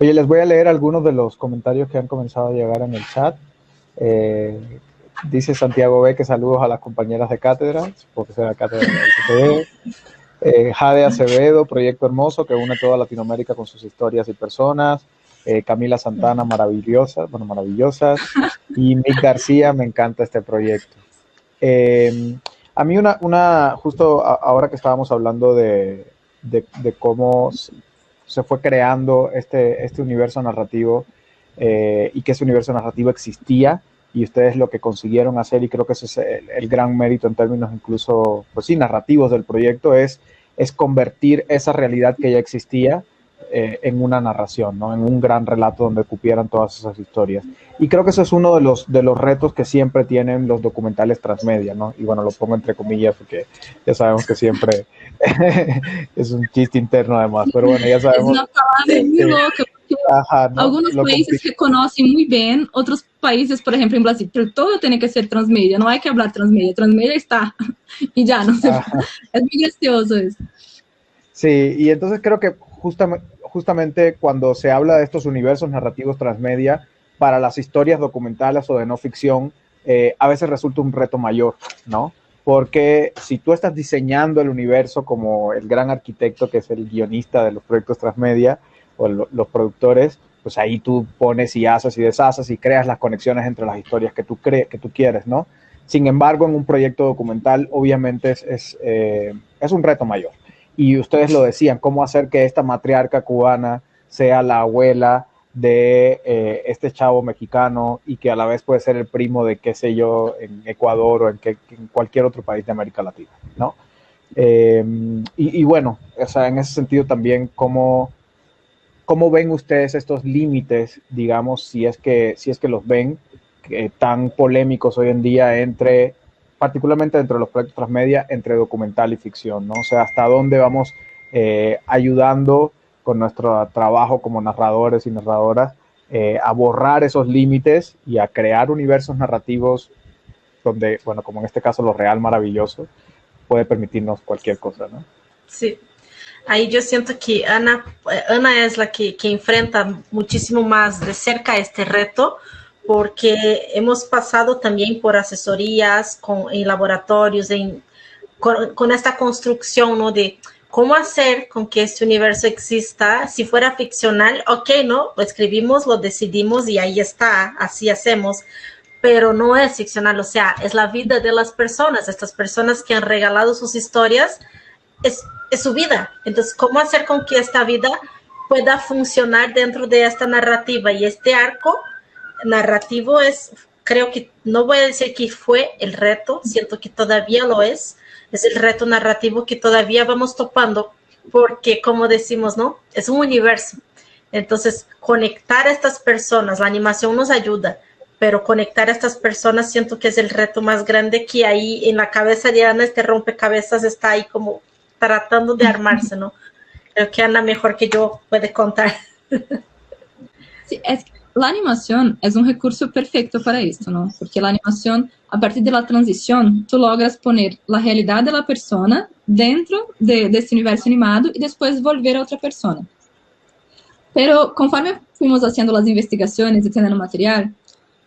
Oye, les voy a leer algunos de los comentarios que han comenzado a llegar en el chat. Dice Santiago B. que saludos a las compañeras de cátedra, porque será cátedra de ICTV. Jade Acevedo, Proyecto Hermoso, que une toda Latinoamérica con sus historias y personas. Camila Santana, maravillosas. Y Nick García, me encanta este proyecto. A mí justo ahora que estábamos hablando de cómo se fue creando este universo narrativo y que ese universo narrativo existía y ustedes lo que consiguieron hacer, y creo que ese es el gran mérito en términos incluso, pues sí, narrativos del proyecto, es convertir esa realidad que ya existía en una narración, ¿no? En un gran relato donde cupieran todas esas historias. Y creo que eso es uno de los retos que siempre tienen los documentales transmedia, ¿no? Y bueno, lo pongo entre comillas porque ya sabemos que siempre es un chiste interno además, pero bueno, ya sabemos. Es una palabra muy loca, porque ajá, ¿no? algunos países reconocen muy bien, otros países, por ejemplo en Brasil, pero todo tiene que ser transmedia, no hay que hablar transmedia, transmedia está, y ya, no sé, es muy gracioso eso. Sí, y entonces creo que justamente cuando se habla de estos universos narrativos transmedia, para las historias documentales o de no ficción, a veces resulta un reto mayor, ¿no? Porque si tú estás diseñando el universo como el gran arquitecto que es el guionista de los proyectos transmedia o los productores, pues ahí tú pones y haces y deshaces y creas las conexiones entre las historias que tú quieres, ¿no? Sin embargo, en un proyecto documental obviamente es un reto mayor. Y ustedes lo decían, cómo hacer que esta matriarca cubana sea la abuela de este chavo mexicano y que a la vez puede ser el primo de, qué sé yo, en Ecuador o en cualquier otro país de América Latina, ¿no? Y bueno, o sea, en ese sentido también, ¿cómo ven ustedes estos límites, digamos, si es que los ven, tan polémicos hoy en día particularmente dentro de los proyectos transmedia, entre documental y ficción, ¿no? O sea, hasta dónde vamos ayudando con nuestro trabajo como narradores y narradoras a borrar esos límites y a crear universos narrativos donde, bueno, como en este caso lo real maravilloso, puede permitirnos cualquier cosa, ¿no? Sí. Ahí yo siento que Ana es la que enfrenta muchísimo más de cerca este reto, porque hemos pasado también por asesorías en laboratorios, con esta construcción, ¿no? De cómo hacer con que este universo exista. Si fuera ficcional, ok, ¿no? Lo escribimos, lo decidimos y ahí está, así hacemos. Pero no es ficcional, o sea, es la vida de las personas, estas personas que han regalado sus historias, es su vida. Entonces, ¿cómo hacer con que esta vida pueda funcionar dentro de esta narrativa? Y este arco narrativo creo que, no voy a decir que fue el reto, siento que todavía lo es el reto narrativo que todavía vamos topando, porque como decimos, ¿no? Es un universo. Entonces, conectar a estas personas, la animación nos ayuda, pero conectar a estas personas siento que es el reto más grande, que ahí en la cabeza de Ana este rompecabezas está ahí como tratando de armarse, ¿no? Creo que Ana mejor que yo puede contar. Sí, es que la animación es un recurso perfecto para esto, ¿no? Porque la animación, a partir de la transición, tú logras poner la realidad de la persona dentro de este universo animado y después volver a otra persona. Pero conforme fuimos haciendo las investigaciones y teniendo material,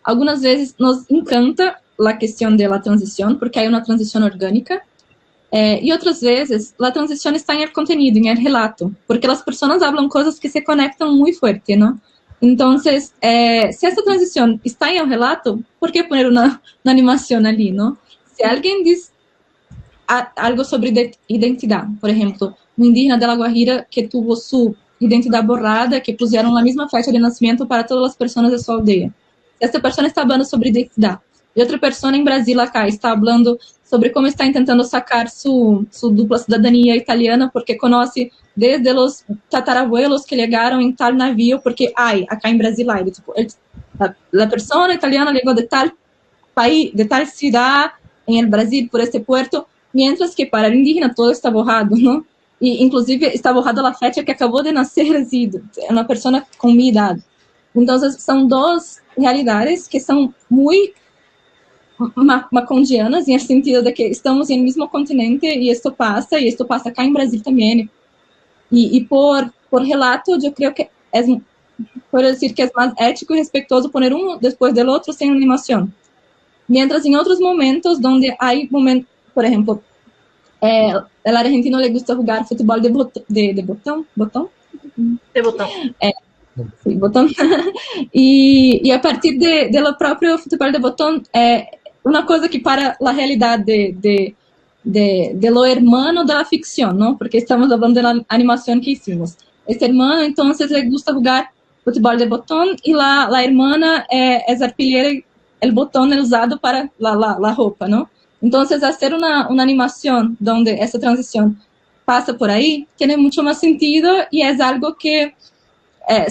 algunas veces nos encanta la cuestión de la transición, porque hay una transición orgánica, y otras veces la transición está en el contenido, en el relato, porque las personas hablan cosas que se conectan muy fuerte, ¿no? Entonces, si esta transición está en el relato, ¿por qué poner una animación allí, no? Si alguien dice algo sobre identidad, por ejemplo, un indígena de La Guajira que tuvo su identidad borrada, que pusieron la misma fecha de nacimiento para todas las personas de su aldea. Si esta persona está hablando sobre identidad, y outra pessoa em Brasília acá está falando sobre como está tentando sacar su dupla cidadania italiana porque conhece desde os tatarabuelos que chegaram em tal navio, porque acá em Brasília, tipo, a pessoa italiana chegou de tal país, de tal cidade em Brasil por este puerto, mientras que para o indígena todo está borrado, não? E inclusive está borrada a fecha que acabou de nascer, assim, uma pessoa com minha idade. Então, são duas realidades que são muito macondianas, en el sentido de que estamos en el mismo continente y esto pasa acá en Brasil también. Y por relato, yo creo que puedo decir que es más ético y respetuoso poner uno después del otro sin animación. Mientras en otros momentos donde hay momentos, por ejemplo, El argentino le gusta jugar fútbol de botón, De botón. Sí, botón. Y a partir de lo propio fútbol de botón, una cosa que para la realidad de lo hermano de la ficción, ¿no? Porque estamos hablando de la animación que hicimos. Este hermano, entonces, le gusta jugar fútbol de botón y la hermana es arpillera y el botón es usado para la ropa, ¿no? Entonces, hacer una animación donde esa transición pasa por ahí tiene mucho más sentido y es algo que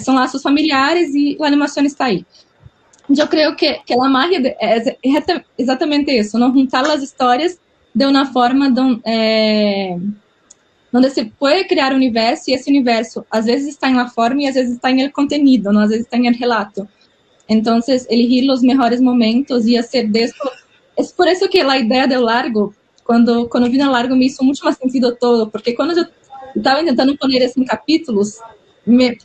son lazos familiares y la animación está ahí. Yo creo que la magia es exatamente eso, ¿no? Juntar las historias de una forma donde se puede crear universo y ese universo a veces está en la forma y a veces está en el contenido, ¿no? A veces está en el relato. Entonces, elegir los mejores momentos y hacer de esto. Es por eso que la idea del largo, cuando vine al largo, me hizo mucho más sentido todo, porque cuando yo estaba intentando poner eso en capítulos,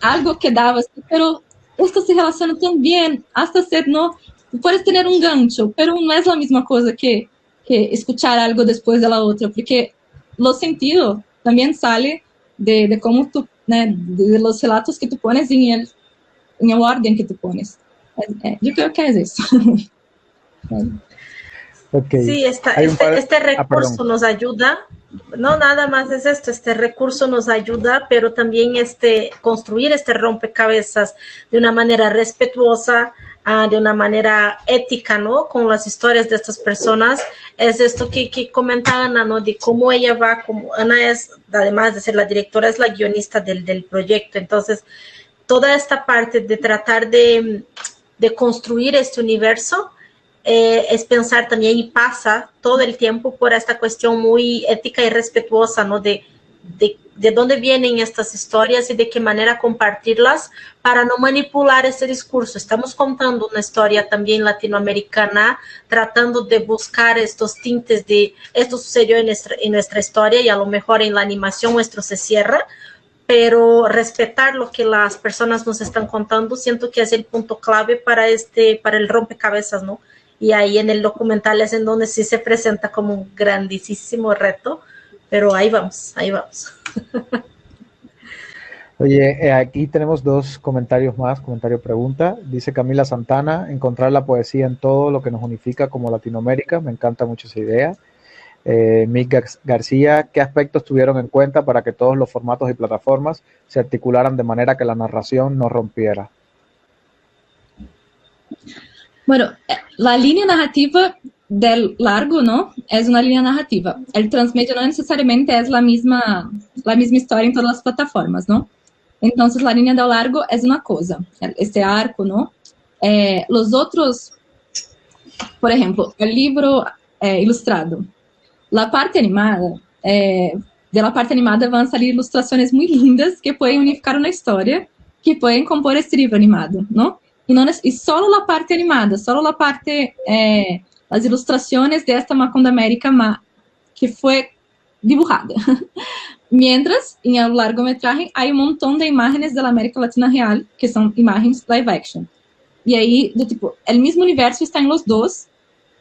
algo quedaba así, pero esto se relaciona tan bien, hasta ser, ¿no? Puedes tener un gancho, pero no es la misma cosa que escuchar algo después de la otra, porque lo sentido también sale de cómo tú, ¿no? De los relatos que tú pones en el orden que tú pones. Yo creo que es eso. Okay. Sí, este recurso nos ayuda, no nada más es esto, este recurso nos ayuda, pero también construir este rompecabezas de una manera respetuosa, de una manera ética, ¿no? Con las historias de estas personas, es esto que comenta Ana, ¿no? De cómo ella va, como Ana es, además de ser la directora, es la guionista del proyecto, entonces toda esta parte de tratar de construir este universo, es pensar también y pasa todo el tiempo por esta cuestión muy ética y respetuosa, ¿no? De dónde vienen estas historias y de qué manera compartirlas para no manipular ese discurso. Estamos contando una historia también latinoamericana, tratando de buscar estos tintes de esto sucedió en nuestra historia y a lo mejor en la animación nuestro se cierra, pero respetar lo que las personas nos están contando, siento que es el punto clave para el rompecabezas, ¿no? Y ahí en el documental es en donde sí se presenta como un grandísimo reto, pero ahí vamos. Oye, aquí tenemos dos comentarios más, comentario-pregunta. Dice Camila Santana, encontrar la poesía en todo lo que nos unifica como Latinoamérica, me encanta mucho esa idea. Mick García, ¿qué aspectos tuvieron en cuenta para que todos los formatos y plataformas se articularan de manera que la narración no rompiera? Bueno, la línea narrativa del largo, ¿no? Es una línea narrativa. El transmedia no necesariamente es la misma historia en todas las plataformas, ¿no? Entonces, la línea del largo es una cosa, este arco, ¿no? Los otros, por ejemplo, el libro ilustrado, la parte animada, de la parte animada van a salir ilustraciones muy lindas que pueden unificar una historia, que pueden compor este libro animado, ¿no? Y solo la parte animada, solo la parte, las ilustraciones de esta Macondo América que fue dibujada. Mientras, en el largometraje, hay un montón de imágenes de la América Latina real, que son imágenes live action. Y ahí, tipo, el mismo universo está en los dos,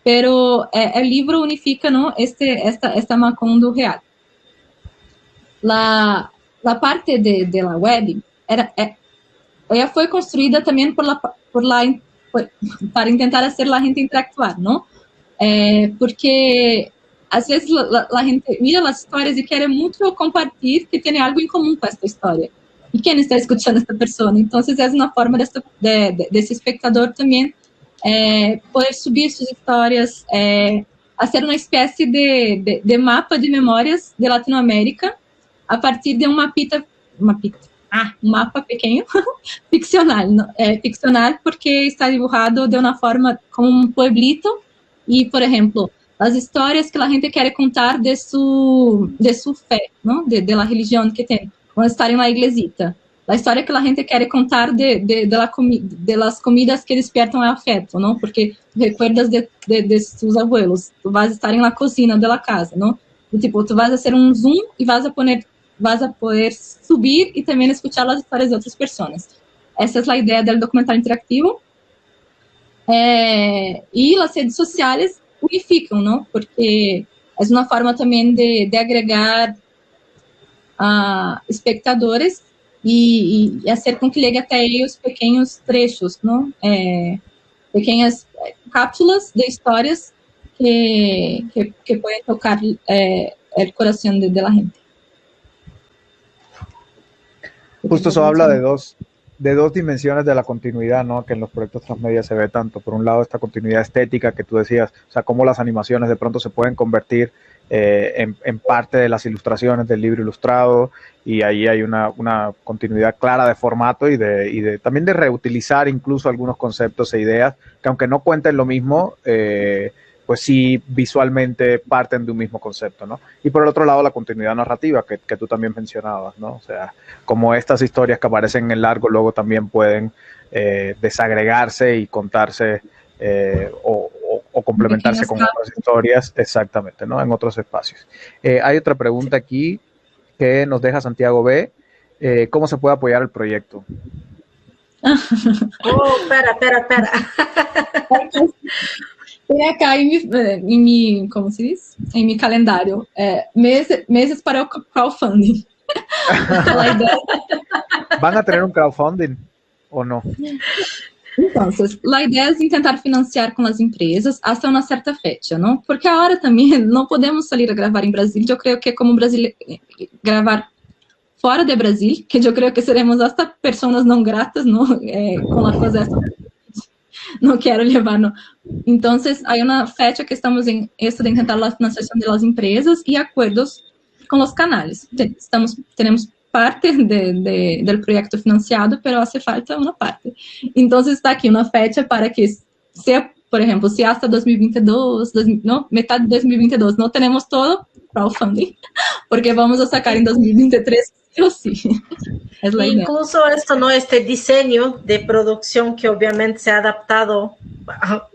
pero el libro unifica, ¿no? esta Macondo real. La parte de la web ella fue construida también para intentar hacer la gente interactuar, ¿no? Porque a veces la gente mira las historias y quiere mucho compartir que tiene algo en común con esta historia. ¿Y quién está escuchando a esta persona? Entonces es una forma de ese espectador también poder subir sus historias, hacer una especie de mapa de memorias de Latinoamérica a partir de un mapa pequeño, ficcional, ¿no? Ficcional porque está dibujado de una forma como un pueblito y, por ejemplo, las historias que la gente quiere contar de su fe, ¿no? De la religión que tiene, van a estar en la iglesita. La historia que la gente quiere contar de las comidas que despiertan el afecto, ¿no? Porque recuerdas de sus abuelos, tú vas a estar en la cocina de la casa, ¿no? Y, tipo, tú vas a hacer un zoom y vas a poder subir y también escuchar las historias de otras personas. Esa es la idea del documental interactivo. Y las redes sociales unifican, ¿no? Porque es una forma también de agregar espectadores y hacer con que llegue até ellos pequeños trechos, ¿no? Pequeñas cápsulas de historias que pueden tocar el corazón de la gente. Justo eso habla de dos dimensiones de la continuidad, ¿no? Que en los proyectos transmedia se ve tanto. Por un lado, esta continuidad estética que tú decías, o sea, cómo las animaciones de pronto se pueden convertir en parte de las ilustraciones del libro ilustrado, y ahí hay una continuidad clara de formato y también de reutilizar incluso algunos conceptos e ideas que, aunque no cuenten lo mismo, pues sí visualmente parten de un mismo concepto, ¿no? Y por el otro lado, la continuidad narrativa que tú también mencionabas, ¿no? O sea, como estas historias que aparecen en el largo luego también pueden desagregarse y contarse o complementarse con otras historias, exactamente, ¿no? En otros espacios. Hay otra pregunta aquí que nos deja Santiago B. ¿Cómo se puede apoyar el proyecto? Oh, espera. Tem acá em mi, como se diz? Em mi calendário, meses para o crowdfunding. ¿Van a tener un crowdfunding o no? Entonces, la idea es intentar financiar con las empresas hasta una cierta fecha, ¿no? Porque ahora también no podemos salir a grabar en Brasil. Yo creo que como Brasil, grabar fora de Brasil, que yo creo que seremos hasta personas não gratas, ¿no? Con la cosa esta. No quiero llevarnos. Entonces, hay una fecha que estamos en esto de intentar la financiación de las empresas y acuerdos con los canales. Tenemos parte del proyecto financiado, pero hace falta una parte. Entonces, está aquí una fecha para que sea, por ejemplo, si hasta 2022, no, mitad de 2022 no tenemos todo, crowdfunding, porque vamos a sacar en 2023 sí o sí. Es la Incluso idea. esto, ¿no? Este diseño de producción que obviamente se ha adaptado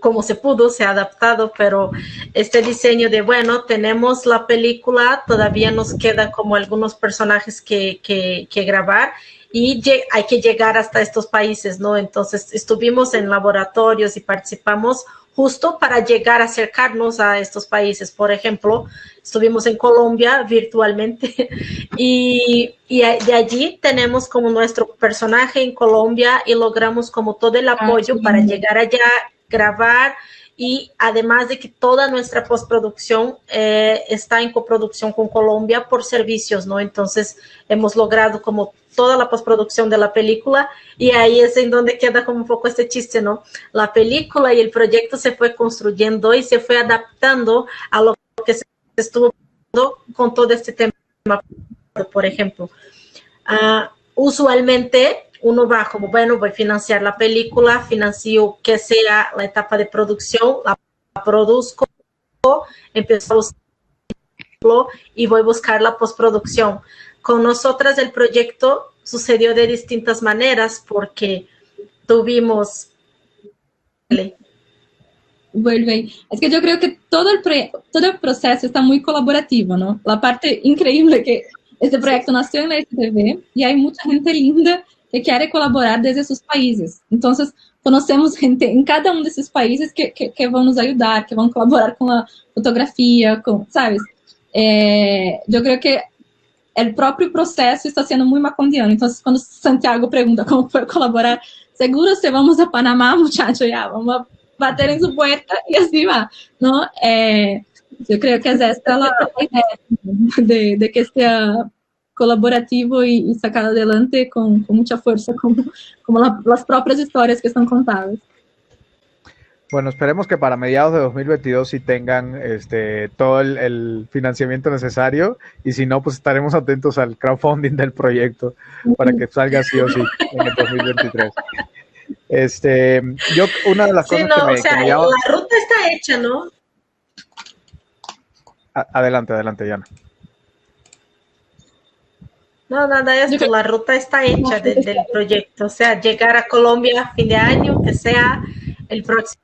como se pudo, se ha adaptado, pero este diseño de, bueno, tenemos la película, todavía nos quedan como algunos personajes que grabar y hay que llegar hasta estos países, ¿no? Entonces estuvimos en laboratorios y participamos justo para llegar a acercarnos a estos países. Por ejemplo, estuvimos en Colombia virtualmente y de allí tenemos como nuestro personaje en Colombia y logramos como todo el apoyo para llegar allá, grabar, y además de que toda nuestra postproducción está en coproducción con Colombia por servicios, ¿no? Entonces hemos logrado como toda la postproducción de la película, y ahí es en donde queda como un poco este chiste, ¿no? La película y el proyecto se fue construyendo y se fue adaptando a lo que se estuvo con todo este tema, por ejemplo. Usualmente uno va como, bueno, voy a financiar la película, financio que sea la etapa de producción, la produzco, empiezo a buscarlo y voy a buscar la postproducción. Con nosotras el proyecto sucedió de distintas maneras porque tuvimos... Vuelve. Es que yo creo que todo el proceso está muy colaborativo, ¿no? La parte increíble que este proyecto nació en la STV y hay mucha gente linda que quiere colaborar desde sus países. Entonces, conocemos gente en cada uno de esos países que van a nos ayudar, que van a colaborar con la fotografía, ¿sabes? Yo creo que el propio proceso está siendo muy macondiano. Entonces, cuando Santiago pregunta cómo puede colaborar, seguro se vamos a Panamá, muchacho, ya, vamos a bater en su puerta y así va, ¿no? Yo creo que es esta la idea de que sea colaborativo y sacado adelante con mucha fuerza, como las propias historias que son contadas. Bueno, esperemos que para mediados de 2022 sí tengan todo el financiamiento necesario, y si no, pues estaremos atentos al crowdfunding del proyecto para que salga sí o sí en el 2023. Yo, una de las cosas que me llama... La ruta está hecha, ¿no? Adelante, Diana. No, nada, la ruta está hecha del proyecto, o sea, llegar a Colombia a fin de año, que sea el próximo,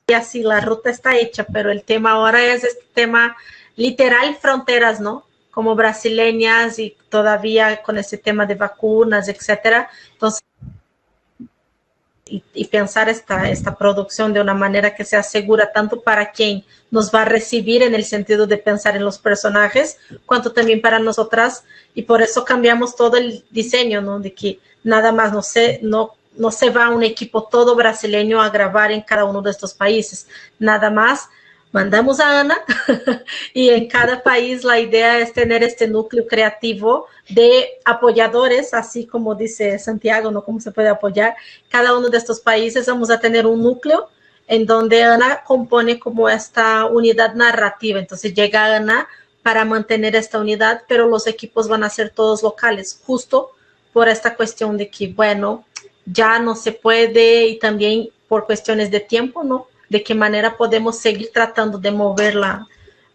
y así la ruta está hecha, pero el tema ahora es este tema literal, fronteras, ¿no? Como brasileñas y todavía con ese tema de vacunas, etcétera. Entonces, y pensar esta producción de una manera que sea segura tanto para quien nos va a recibir en el sentido de pensar en los personajes, cuanto también para nosotras, y por eso cambiamos todo el diseño, ¿no? De que nada más no se va un equipo todo brasileño a grabar en cada uno de estos países, nada más mandamos a Ana y en cada país la idea es tener este núcleo creativo de apoyadores, así como dice Santiago, ¿no? ¿Cómo se puede apoyar? Cada uno de estos países vamos a tener un núcleo en donde Ana compone como esta unidad narrativa. Entonces llega Ana para mantener esta unidad, pero los equipos van a ser todos locales, justo por esta cuestión de que, bueno, ya no se puede y también por cuestiones de tiempo, ¿no? De qué manera podemos seguir tratando de mover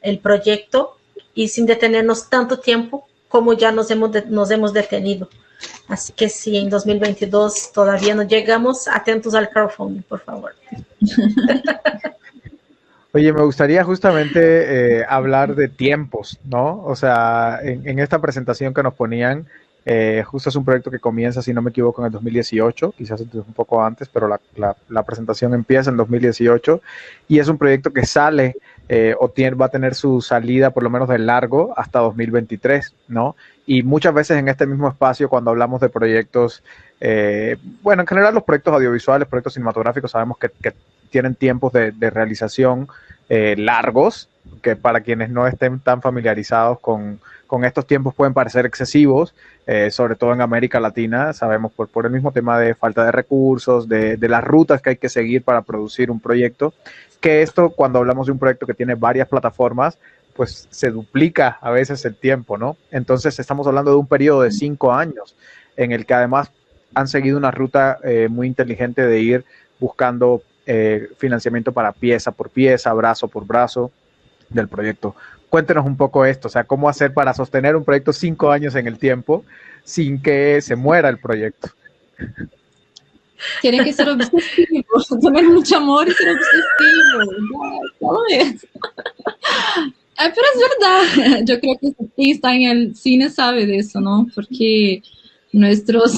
el proyecto y sin detenernos tanto tiempo como ya nos hemos detenido. Así que si en 2022 todavía no llegamos, atentos al crowdfunding, por favor. Oye, me gustaría justamente hablar de tiempos, ¿no? O sea, en esta presentación que nos ponían, justo es un proyecto que comienza, si no me equivoco, en el 2018, quizás un poco antes, pero la presentación empieza en 2018 y es un proyecto que sale va a tener su salida por lo menos de largo hasta 2023, ¿no? Y muchas veces en este mismo espacio, cuando hablamos de proyectos, bueno, en general los proyectos audiovisuales, proyectos cinematográficos, sabemos que tienen tiempos de realización largos, que para quienes no estén tan familiarizados con estos tiempos pueden parecer excesivos, sobre todo en América Latina, sabemos por el mismo tema de falta de recursos, de las rutas que hay que seguir para producir un proyecto, que esto cuando hablamos de un proyecto que tiene varias plataformas, pues se duplica a veces el tiempo, ¿no? Entonces estamos hablando de un periodo de 5 años en el que además han seguido una ruta muy inteligente de ir buscando financiamiento para pieza por pieza, brazo por brazo del proyecto. Cuéntenos un poco esto, o sea, cómo hacer para sostener un proyecto 5 años en el tiempo sin que se muera el proyecto. Tiene que ser obsesivo, tener mucho amor y ser obsesivo. ¿Cómo es? Pero es verdad, yo creo que quien está en el cine sabe de eso, ¿no? Porque nuestros...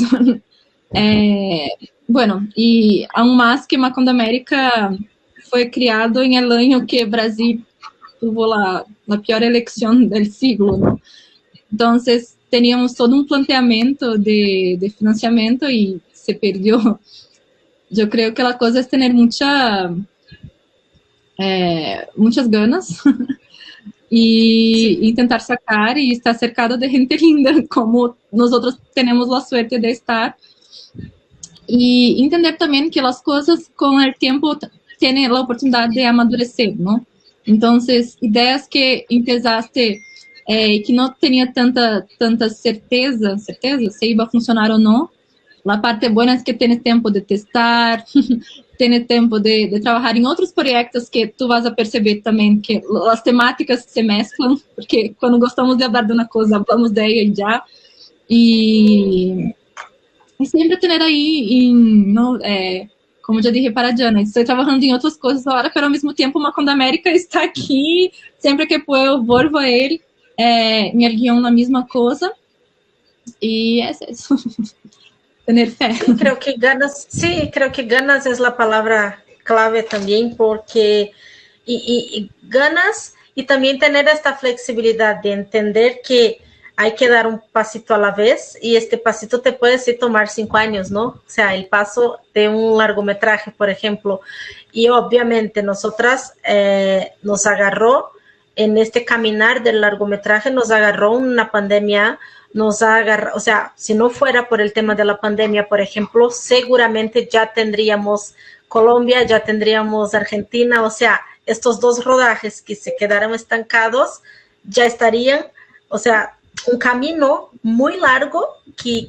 bueno, y aún más que Macondo América fue criado en el año que Brasil tuvo la peor elección del siglo, ¿no? Entonces teníamos todo un planteamiento de financiamiento y se perdió. Yo creo que la cosa es tener muchas ganas y intentar sacar y estar cercado de gente linda, como nosotros tenemos la suerte de estar. Y entender también que las cosas con el tiempo tienen la oportunidad de amadurecer, ¿no? Entonces, ideas que empezaste que no tenía tanta certeza si iba a funcionar o no. La parte buena es que tienes tiempo de testar, tienes tiempo de trabajar en otros proyectos que tú vas a perceber también que las temáticas se mezclan, porque cuando gostamos de hablar de una cosa, hablamos de ella y ya. Y siempre tener ahí, ¿no? Como já dije para a Jana, estou trabalhando em outras coisas agora, pero ao mesmo tempo Macondo América está aqui, sempre que puedo volvo a ele, me guião na mesma coisa, e é isso. Tener fe. Creo que ganas es la palabra clave también, porque y ganas y también tener esta flexibilidad de entender que hay que dar un pasito a la vez y este pasito te puede sí tomar 5 años, ¿no? O sea, el paso de un largometraje, por ejemplo. Y obviamente nosotras nos agarró en este caminar del largometraje, nos agarró una pandemia, o sea, si no fuera por el tema de la pandemia, por ejemplo, seguramente ya tendríamos Colombia, ya tendríamos Argentina, o sea, estos 2 rodajes que se quedaron estancados ya estarían, o sea, un camino muy largo que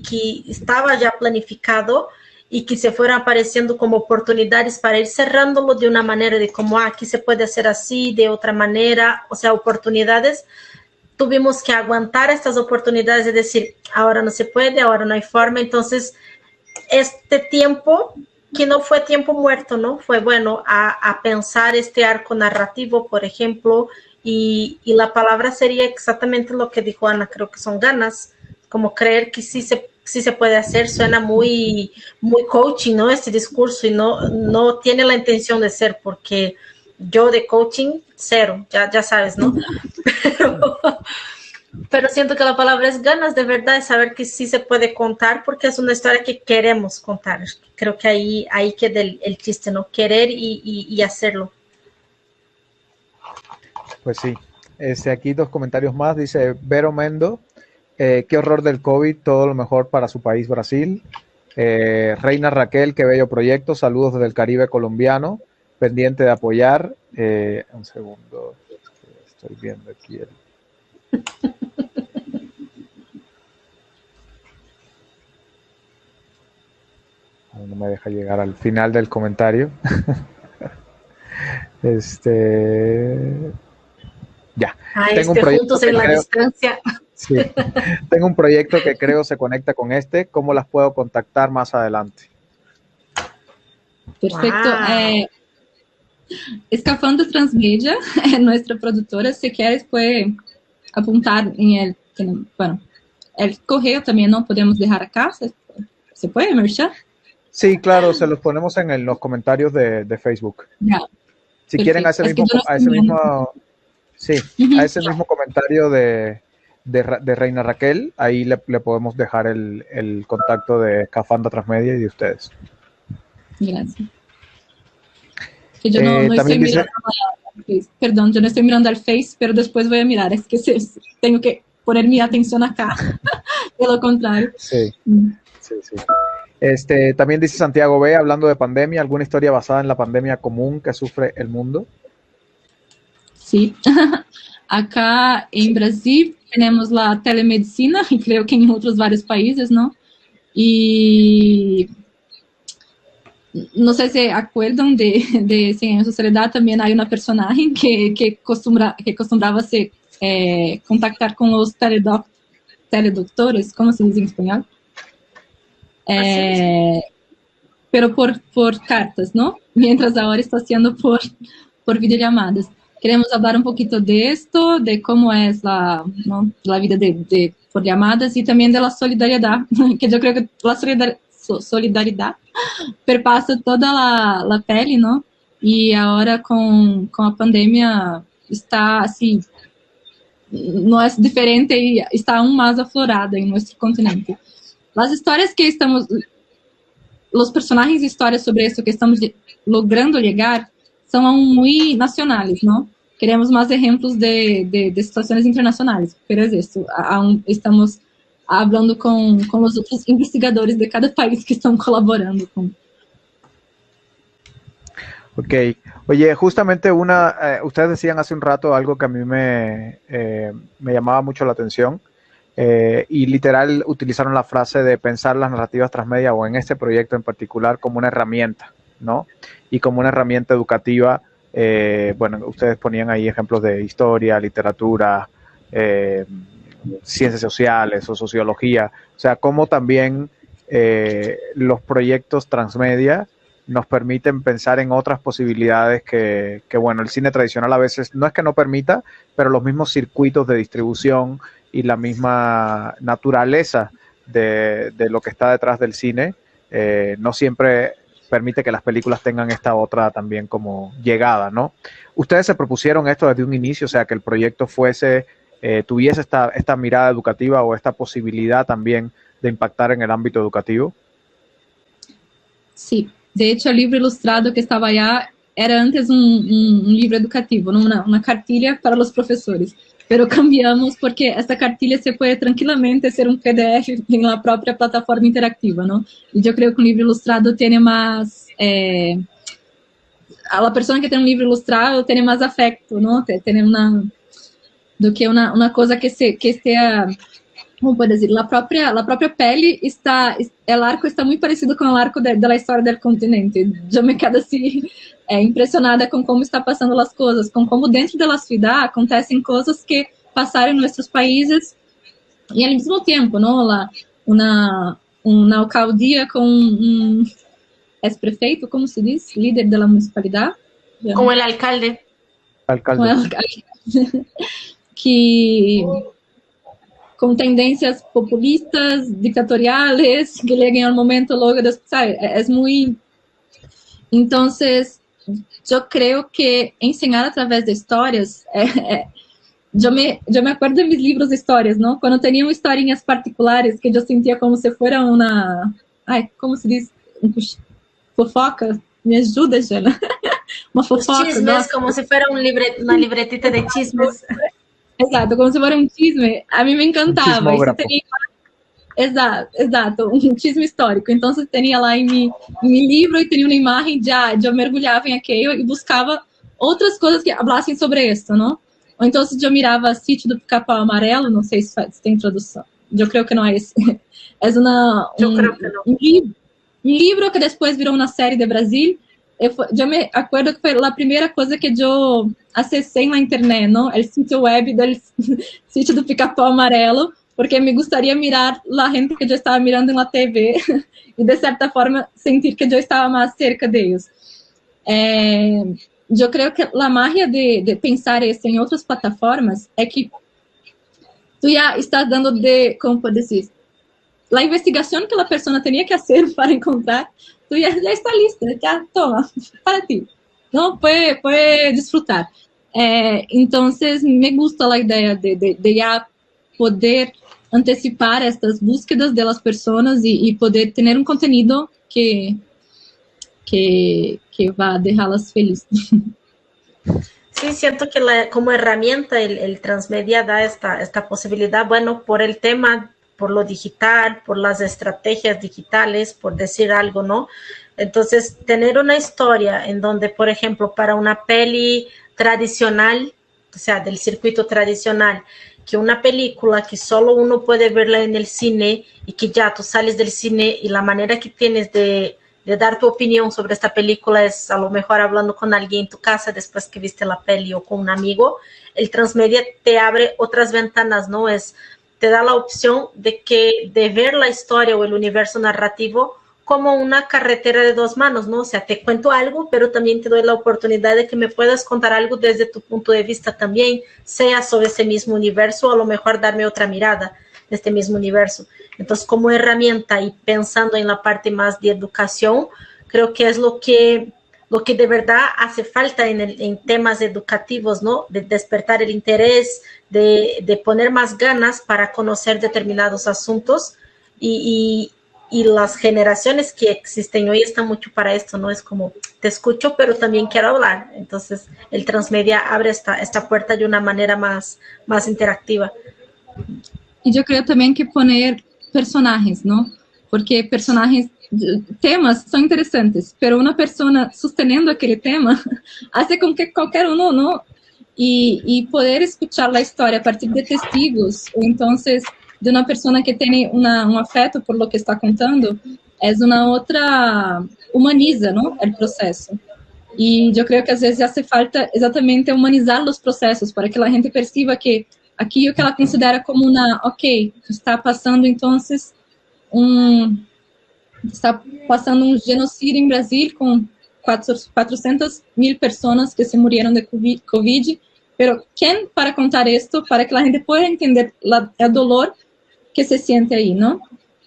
estaba ya planificado y que se fueron apareciendo como oportunidades para ir cerrándolo de una manera de como, aquí se puede hacer así, de otra manera, o sea, oportunidades. Tuvimos que aguantar estas oportunidades de decir, ahora no se puede, ahora no hay forma. Entonces, este tiempo, que no fue tiempo muerto, ¿no? Fue bueno a pensar este arco narrativo, por ejemplo, y la palabra sería exactamente lo que dijo Ana, creo que son ganas, como creer que sí sí se puede hacer, suena muy, muy coaching, ¿no? Este discurso, y no tiene la intención de ser, porque yo de coaching, cero, ya sabes, ¿no? Pero siento que la palabra es ganas de verdad, es saber que sí se puede contar, porque es una historia que queremos contar. Creo que ahí queda el chiste, ¿no? Querer y hacerlo. Pues sí. Aquí 2 comentarios más. Dice Vero Mendo, qué horror del COVID, todo lo mejor para su país, Brasil. Reina Raquel, qué bello proyecto, saludos desde el Caribe colombiano, pendiente de apoyar. Un segundo, estoy viendo aquí no me deja llegar al final del comentario. Ya. Tengo un proyecto juntos en la distancia. Sí. Tengo un proyecto que creo se conecta con este. ¿Cómo las puedo contactar más adelante? Perfecto. Wow. Escafandra Transmedia es nuestra productora. Si quieres, puede apuntar en el correo también, ¿no? Podemos dejar acá. ¿Se puede, Mercha? Sí, claro, se los ponemos en los comentarios de Facebook. Ya. Si Perfecto. Quieren a ese mismo comentario de Reina Raquel, ahí le podemos dejar el contacto de Escafandra Transmedia y de ustedes. Gracias. Que yo no estoy mirando perdón, yo no estoy mirando al Face, pero después voy a mirar. Es que tengo que poner mi atención acá. De lo contrario. Sí. También dice Santiago B, hablando de pandemia, ¿alguna historia basada en la pandemia común que sufre el mundo? Sí. Acá en Brasil tenemos la telemedicina, y creo que en otros varios países, ¿no? Y no sé si acuerdan de 100 años de soledad, también hay una personaje que acostumbraba a contactar con los teledoctores, ¿cómo se dice en español? Pero por cartas, ¿no? Mientras ahora está haciendo por videollamadas. Queremos hablar un poquito de esto, de cómo es la vida por llamadas y también de la solidaridad, que yo creo que la solidaridad perpassa toda la pele, ¿no? Y ahora con la pandemia está así, no es diferente y está aún más aflorada en nuestro continente. Las historias que los personajes de historias sobre esto que estamos logrando llegar son aún muy nacionales, ¿no? Queremos más ejemplos de situaciones internacionales, pero es esto, aún estamos hablando con los otros investigadores de cada país que están colaborando con. Ok. Oye, justamente ustedes decían hace un rato algo que a mí me llamaba mucho la atención, y literal utilizaron la frase de pensar las narrativas transmedia, o en este proyecto en particular, como una herramienta, ¿no? Y como una herramienta educativa. Bueno, ustedes ponían ahí ejemplos de historia, literatura, ciencias sociales o sociología, o sea, cómo también los proyectos transmedia nos permiten pensar en otras posibilidades que, bueno, el cine tradicional a veces no es que no permita, pero los mismos circuitos de distribución y la misma naturaleza de lo que está detrás del cine no siempre permite que las películas tengan esta otra también como llegada, ¿no? Ustedes se propusieron esto desde un inicio, o sea, que el proyecto tuviese esta mirada educativa o esta posibilidad también de impactar en el ámbito educativo. Sí, de hecho el libro ilustrado que estaba allá era antes un libro educativo, ¿no? una cartilla para los profesores, pero cambiamos porque esta cartilla se puede tranquilamente ser un PDF en la propia plataforma interactiva, ¿no? Y yo creo que un libro ilustrado tiene más... a la persona que tiene un libro ilustrado tiene más afecto, ¿no? Tiene do que una cosa que sea... Como pode dizer, a própria pele o arco está muito parecido com o arco da história do continente. Eu me quedo assim impressionada com como está passando as coisas, com como dentro da ciudad acontecem coisas que passaram em nossos países e ao mesmo tempo, não? Uma alcaldia com ex-prefeito, como se diz, líder da municipalidade, com o alcalde. Com o alcalde que com tendências populistas, dictatoriales, que llegan al momento luego, ¿sabe? Es muy... Entonces, yo creo que enseñar a través de historias... yo me acuerdo de mis libros de historias, ¿no? Cuando tenían historinhas particulares que yo sentía como si fuera una... Ay, ¿cómo se dice? Fofoca. Me ajuda, Jana. Uma fofoca. Chismes, nossa. Como se fuera una libretita de chismes. Exato, como se fuera um chisme. A mim me encantava. Exato, um chisme histórico. Então, você tinha lá em meu livro e tinha uma imagem, eu mergulhava em aquilo e buscava outras coisas que falassem sobre isso, não? Ou então, se eu mirava Sítio do Pica-Pau Amarelo, não sei se tem tradução. Eu creio que não é esse. É um livro que depois virou uma série de Brasil. Eu me acuerdo que foi a primeira coisa que eu acessei na internet, não? O sítio web do Sítio do Pica-Pau Amarelo, porque me gostaria mirar a gente que eu estava mirando na TV e, de certa forma, sentir que eu estava mais cerca deles. Eu creio que a magia de pensar isso em outras plataformas é que tu já estás dando como pode dizer, a investigação que a pessoa tinha que fazer para encontrar, tu já está lista, já toma, para ti. Não, pode disfrutar. Então, me gusta a ideia de já poder antecipar estas búsquedas de las pessoas e poder ter um conteúdo que va a dejarlas felices. Sí, siento que como herramienta el transmedia da esta posibilidad, bueno, por el tema, por lo digital, por las estrategias digitales, por decir algo, ¿no? Entonces, tener una historia en donde, por ejemplo, para una peli tradicional, o sea, del circuito tradicional, que una película que solo uno puede verla en el cine y que ya tú sales del cine y la manera que tienes de dar tu opinión sobre esta película es a lo mejor hablando con alguien en tu casa después que viste la peli o con un amigo, el transmedia te abre otras ventanas, ¿no? Te da la opción de ver la historia o el universo narrativo como una carretera de dos manos, ¿no? O sea, te cuento algo, pero también te doy la oportunidad de que me puedas contar algo desde tu punto de vista también, sea sobre ese mismo universo o a lo mejor darme otra mirada de este mismo universo. Entonces, como herramienta y pensando en la parte más de educación, creo que es lo que de verdad hace falta en temas educativos, ¿no? De despertar el interés, de poner más ganas para conocer determinados asuntos y las generaciones que existen hoy están mucho para esto, ¿no? Es como, te escucho, pero también quiero hablar. Entonces, el transmedia abre esta puerta de una manera más interactiva. Y yo creo también que poner personajes, ¿no? Porque personajes, temas son interesantes, pero una persona sosteniendo aquel tema hace con que cualquier uno, ¿no? Y poder escuchar la historia a partir de testigos, o entonces de una persona que tiene un afecto por lo que está contando, es una otra, humaniza, ¿no? El proceso. Y yo creo que a veces hace falta exactamente humanizar los procesos para que la gente perciba que aquilo que ela considera como está passando, então, está passando um genocídio em Brasil com 400.000 pessoas que se murieron de COVID, pero quem para contar esto, para que a gente pueda entender o dolor que se siente aí, não?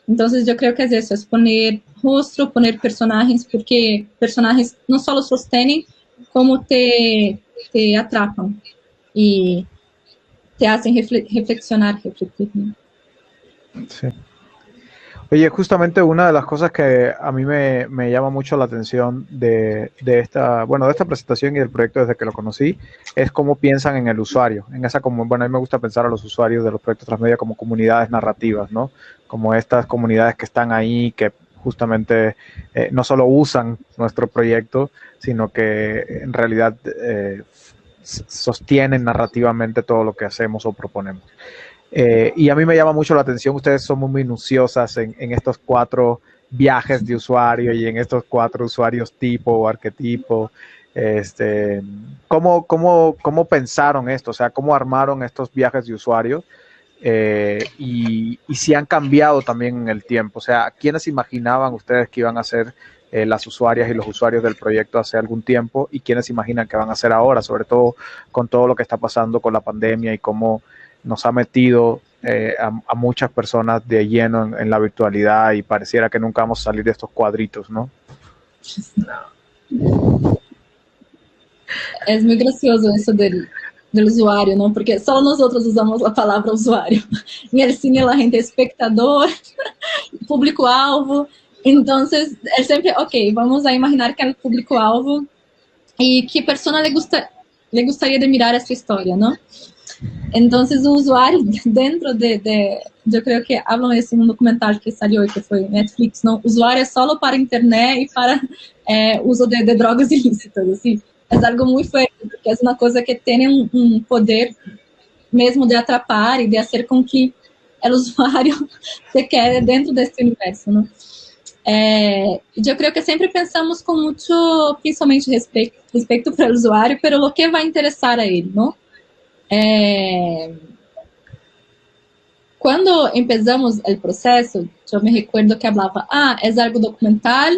Então, eu creio que é isso, é poner rostro, poner personagens, porque personagens não só sostenem, como te atrapam e te hacen reflexionar, refletir. Sí. Oye, justamente una de las cosas que a mí me llama mucho la atención de esta presentación y del proyecto desde que lo conocí, es cómo piensan en el usuario. A mí me gusta pensar a los usuarios de los proyectos transmedia como comunidades narrativas, ¿no? Como estas comunidades que están ahí, que justamente no solo usan nuestro proyecto, sino que en realidad sostienen narrativamente todo lo que hacemos o proponemos. Y a mí me llama mucho la atención, ustedes son muy minuciosas en estos 4 viajes de usuario y en estos 4 usuarios tipo o arquetipo. ¿Cómo pensaron esto? O sea, ¿cómo armaron estos viajes de usuario? Y si han cambiado también en el tiempo. O sea, ¿quiénes imaginaban ustedes que iban a ser las usuarias y los usuarios del proyecto hace algún tiempo y quiénes imaginan que van a ser ahora, sobre todo con todo lo que está pasando con la pandemia y cómo nos ha metido a muchas personas de lleno en la virtualidad y pareciera que nunca vamos a salir de estos cuadritos, ¿no? Es muy gracioso eso del usuario, ¿no? Porque solo nosotros usamos la palabra usuario. En el cine la gente es espectador, público-alvo. Entonces, él siempre, ok, vamos a imaginar que é o público-alvo y qué persona le gustaría de mirar esta historia, ¿no? Entonces, o usuário dentro eu creo que hablan de ese documentário que salió hoy, que foi Netflix, ¿no? Usuário é solo para internet e para uso de drogas ilícitas, assim. É algo muito fuerte, porque é uma coisa que tem um poder mesmo de atrapar e de fazer com que o usuário se quede dentro desse universo, ¿no? Eu creio que sempre pensamos com muito, principalmente respeito para o usuário, pero lo que vai interessar a ele, ¿no? Quando empezamos o processo, eu me recuerdo que falava, é algo documental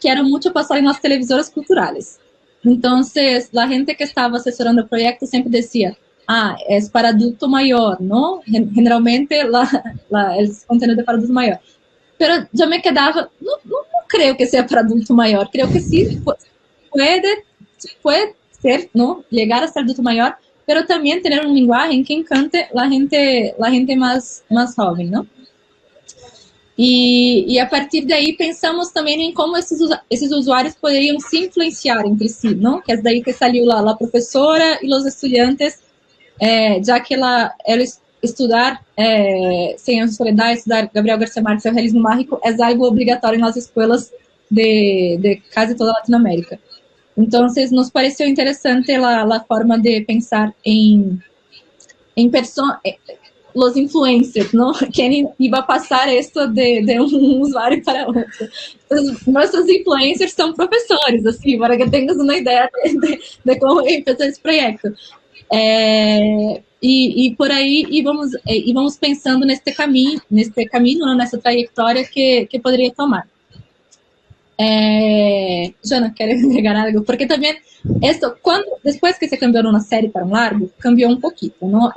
que era muito passado em las televisoras culturales. Então, a gente que estava assessorando o projeto sempre dizia, é para adulto maior, não? Generalmente, o conteúdo é para adulto maior. Pero eu me quedava, não creio que seja para adulto maior, creio que sim, pode ser, não? Chegar a ser adulto maior, pero também ter um linguagem que encante a gente mais jovem, não? E a partir daí pensamos também em como esses usuários poderiam se influenciar entre si, não? Que é daí que saiu a professora e os estudantes, já que ela estudar sem a soledade, estudar Gabriel Garcia Marques e o realismo mágico é algo obrigatório nas escolas de quase toda a Latinoamérica. Então, nos pareceu interessante a forma de pensar em os influencers, não? Quem iba passar isso de um usuário para outro. Então, nossos influencers são professores, assim, para que tenhas uma ideia de como empezou esse projeto. E por aí vamos pensando nesse caminho, nessa trajetória que poderia tomar. Jana, quer agregar algo? Porque também depois que se cambiou uma série para um largo, cambiou um pouquinho, não?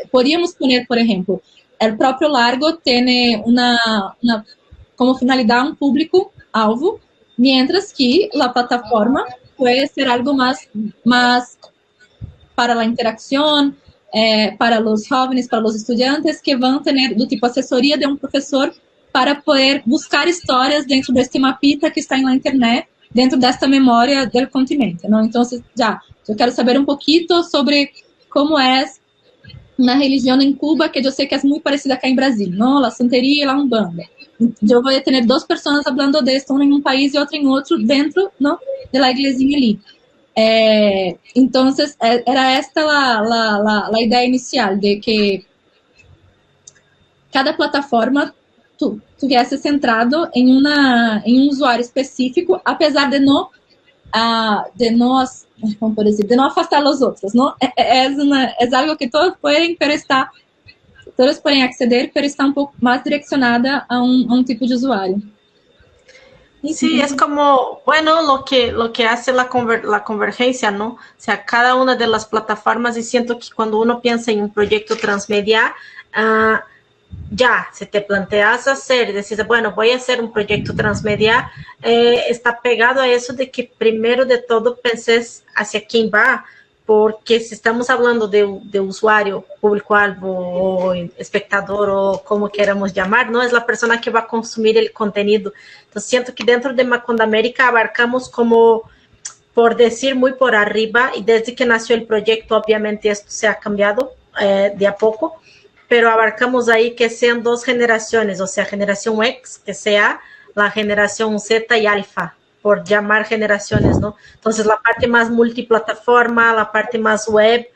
Podíamos poner, por exemplo, o próprio largo tem como finalidade público alvo, mientras que a plataforma pode ser algo mais para a interação, para os jovens, para os estudantes que vão ter do tipo assessoria de um professor para poder buscar histórias dentro deste mapita que está na internet, dentro desta memória do continente, não? Então, eu quero saber um pouquinho sobre como é na religião em Cuba, que eu sei que é muito parecida cá em Brasil, não? A santeria e a umbanda. Eu vou ter duas pessoas falando disso, uma em um país e outra em outro, dentro, não, da igrezinha ali. Então, era esta a ideia inicial, de que cada plataforma tivesse centrado em um usuário específico, apesar de não afastar os outros, não? É algo que todos podem acceder, pero está um pouco mais direcionada a um tipo de usuário. Sí, es como, bueno, lo que hace la convergencia, ¿no? O sea, cada una de las plataformas, y siento que cuando uno piensa en un proyecto transmedia, ya, si te planteas hacer, decís, bueno, voy a hacer un proyecto transmedia, está pegado a eso de que primero de todo penses hacia quién va, porque si estamos hablando de usuario, público-alvo o espectador o como queramos llamar, no es la persona que va a consumir el contenido. Entonces siento que dentro de Macondo América abarcamos como, por decir, muy por arriba, y desde que nació el proyecto obviamente esto se ha cambiado de a poco, pero abarcamos ahí que sean dos generaciones, o sea, generación X, que sea la generación Z y Alfa, por llamar generaciones, ¿no? Entonces, la parte más multiplataforma, la parte más web,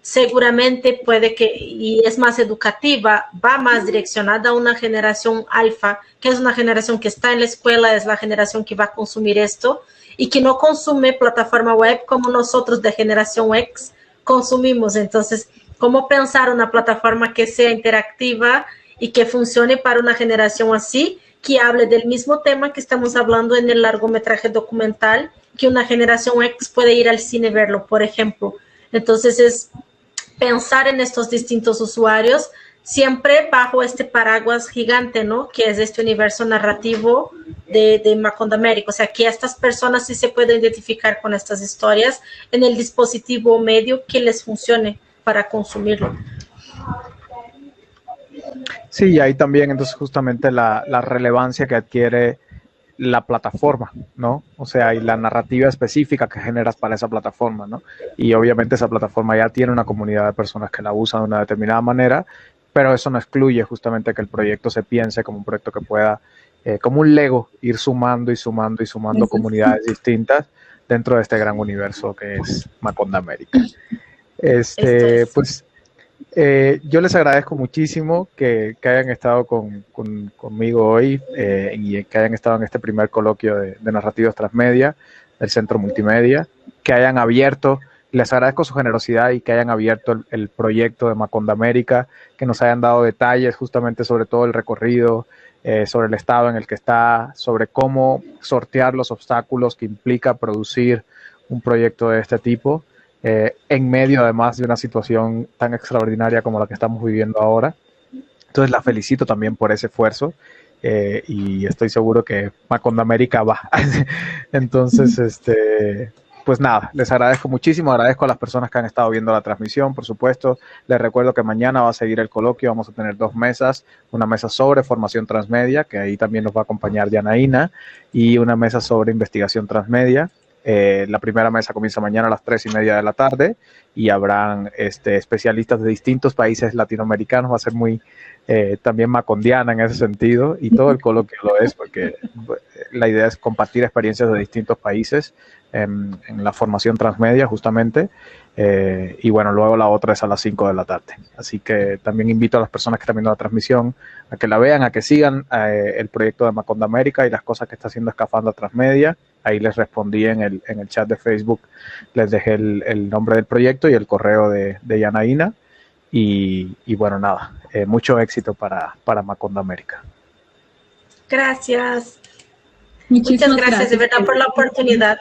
seguramente puede que, y es más educativa, va más direccionada a una generación alfa, que es una generación que está en la escuela, es la generación que va a consumir esto, y que no consume plataforma web como nosotros de generación X consumimos. Entonces, ¿cómo pensar una plataforma que sea interactiva y que funcione para una generación así, que hable del mismo tema que estamos hablando en el largometraje documental, que una generación X puede ir al cine y verlo, por ejemplo? Entonces, es pensar en estos distintos usuarios siempre bajo este paraguas gigante, ¿no? Que es este universo narrativo de Macondo América. O sea, que estas personas sí se pueden identificar con estas historias en el dispositivo medio que les funcione para consumirlo. Sí, y ahí también entonces justamente la relevancia que adquiere la plataforma, ¿no? O sea, y la narrativa específica que generas para esa plataforma, ¿no? Y obviamente esa plataforma ya tiene una comunidad de personas que la usan de una determinada manera, pero eso no excluye justamente que el proyecto se piense como un proyecto que pueda, como un Lego, ir sumando y sumando y sumando comunidades distintas dentro de este gran universo que es Macondo América. Pues yo les agradezco muchísimo que hayan estado conmigo hoy y que hayan estado en este primer coloquio de narrativas transmedia del Centro Multimedia, que hayan abierto, les agradezco su generosidad y que hayan abierto el proyecto de Macondo América, que nos hayan dado detalles justamente sobre todo el recorrido, sobre el estado en el que está, sobre cómo sortear los obstáculos que implica producir un proyecto de este tipo. En medio además de una situación tan extraordinaria como la que estamos viviendo ahora. Entonces la felicito también por ese esfuerzo y estoy seguro que Macondo América va. Entonces, pues nada, les agradezco muchísimo, agradezco a las personas que han estado viendo la transmisión, por supuesto. Les recuerdo que mañana va a seguir el coloquio, vamos a tener 2 mesas, una mesa sobre formación transmedia, que ahí también nos va a acompañar Yanaína, y una mesa sobre investigación transmedia. La primera mesa comienza mañana a las 3:30 de la tarde y habrán especialistas de distintos países latinoamericanos. Va a ser muy también macondiana en ese sentido y todo el coloquio lo es porque la idea es compartir experiencias de distintos países en la formación transmedia justamente y bueno, luego la otra es a las 5 de la tarde. Así que también invito a las personas que están viendo la transmisión a que la vean, a que sigan el proyecto de Macondo América y las cosas que está haciendo Escafandra Transmedia. Ahí les respondí en el chat de Facebook, les dejé el nombre del proyecto y el correo de Yanaína. Y bueno, nada, mucho éxito para Macondo América. Gracias. Muchísimas Muchas gracias de verdad por la oportunidad.